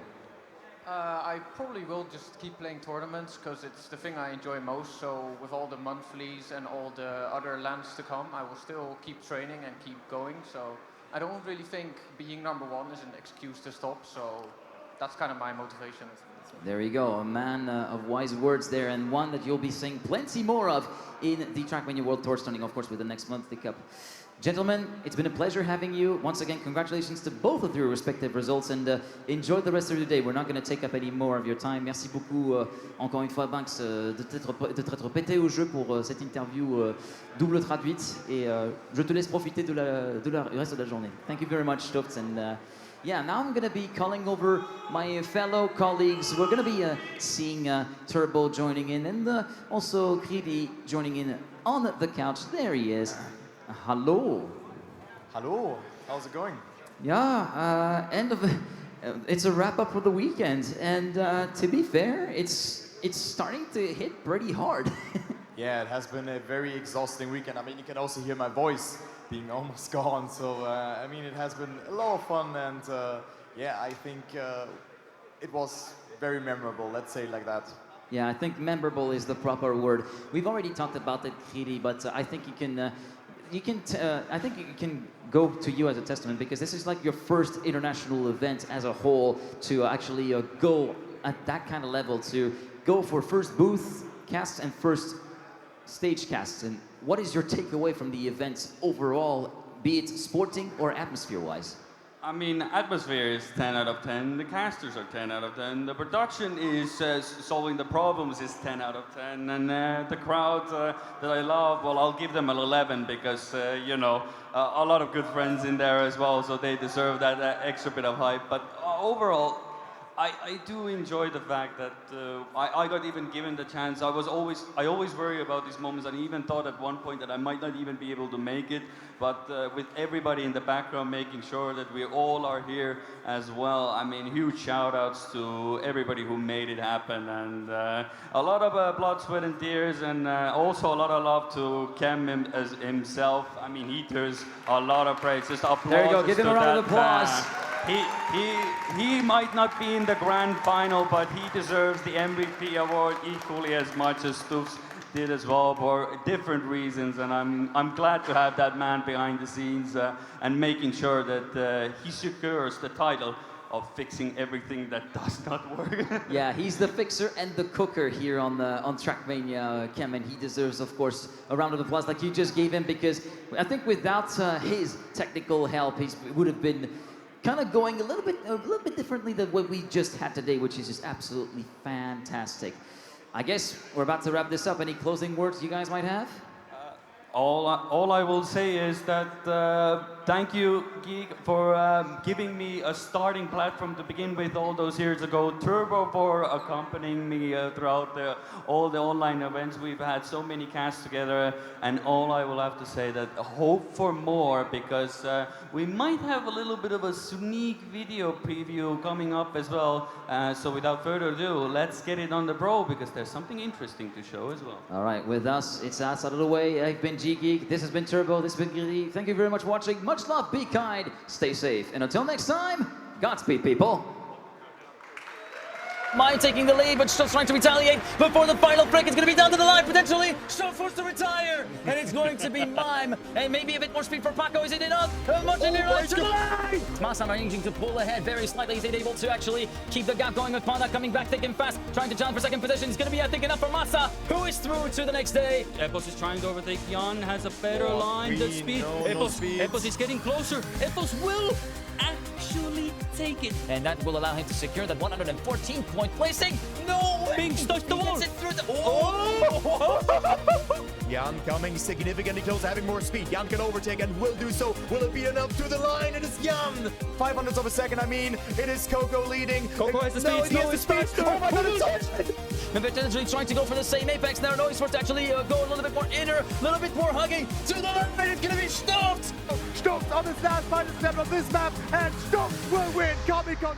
H: I probably will just keep playing tournaments because it's the thing I enjoy most. So with all the monthlies and all the other lands to come, I will still keep training and keep going. So I don't really think being number one is an excuse to stop. So that's kind of my motivation.
B: There you go, a man of wise words there, and one that you'll be seeing plenty more of in the Trackmania World Tour, starting of course with the next monthly cup. Gentlemen, it's been a pleasure having you. Once again, congratulations to both of your respective results, and enjoy the rest of your day. We're not going to take up any more of your time. Merci beaucoup, encore une fois, Binkss, de t'être pété au jeu pour cette interview double traduite, et je te laisse profiter du reste de la journée. Thank you very much, Stufts, and yeah, now I'm going to be calling over my fellow colleagues. We're going to be seeing Turbo joining in, and also Kridi joining in on the couch. There he is. Hello.
A: Hello, how's it going?
B: Yeah, it's a wrap up for the weekend, and to be fair, it's starting to hit pretty hard.
A: Yeah, it has been a very exhausting weekend. I mean, you can also hear my voice being almost gone. So, I mean, it has been a lot of fun, and yeah, I think it was very memorable, let's say it like that.
B: Yeah, I think memorable is the proper word. We've already talked about it, Kiri, but I think I think you can go to you as a testament, because this is like your first international event as a whole to actually go at that kind of level, to go for first booth casts and first stage casts. And what is your takeaway from the event overall, be it sporting or atmosphere-wise?
D: I mean, atmosphere is 10 out of 10. The casters are 10 out of 10. The production is solving the problems is 10 out of 10. And the crowd that I love, well, I'll give them an 11 because, you know, a lot of good friends in there as well, so they deserve that extra bit of hype. But overall, I do enjoy the fact that I got even given the chance. I always worry about these moments, and I even thought at one point that I might not even be able to make it. But with everybody in the background making sure that we all are here as well, I mean, huge shout outs to everybody who made it happen. And a lot of blood, sweat and tears, and also a lot of love to Cam himself. I mean, he deserves a lot of praise. Just applause.
B: There you go, give him a round of applause.
D: He might not be in the grand final, but he deserves the MVP award equally as much as Stufts did as well for different reasons. And I'm glad to have that man behind the scenes and making sure that he secures the title of fixing everything that does not work.
B: Yeah, he's the fixer and the cooker here on Trackmania, Cam, and he deserves, of course, a round of applause like you just gave him, because I think without his technical help, he would have been kind of going a little bit differently than what we just had today, which is just absolutely fantastic. I guess we're about to wrap this up. Any closing words you guys might have?
D: All I will say is that thank you, Geek, for giving me a starting platform to begin with all those years ago. Turbo for accompanying me throughout all the online events we've had, so many casts together. And all I will have to say that hope for more, because we might have a little bit of a sneak video preview coming up as well. So without further ado, let's get it on the bro, because there's something interesting to show as well.
B: All right, with us, it's us out of the way. I've been G-Geek, this has been Turbo, this has been Giri. Thank you very much for watching. Much love, be kind, stay safe, and until next time, Godspeed, people. Mime taking the lead, but Stufts trying to retaliate before the final break. It's going to be down to the line, potentially. Stufts forced to retire, and it's going to be Mime. And maybe a bit more speed for Paco. Is it enough? Much in there to the line! Masa managing to pull ahead very slightly. Is it able to actually keep the gap going with Panda coming back thick and fast, trying to challenge for second position. It's going to be, I think, enough for Masa, who is through to the next day.
D: Epos is trying to overtake Jan, has a better line than speed. Epos is getting closer. Epos will actually take it.
B: And that will allow him to secure that 114-point placing. No way!
D: Binkss touched the wall.
B: Gets it through the... Oh!
I: Jan coming significantly close, having more speed. Jan can overtake and will do so. Will it be enough to the line? It is Jan. 500ths of a second, I mean. It is Coco leading.
D: Coco has the speed.
I: No, he has the speed. Oh my god, it's touched.
B: And potentially trying to go for the same apex now. No, Esports actually go a little bit more inner, a little bit more hugging to the left. It's going to be Stufts.
I: Stufts on the last final step of this map, and Stufts will win. Comic-Con.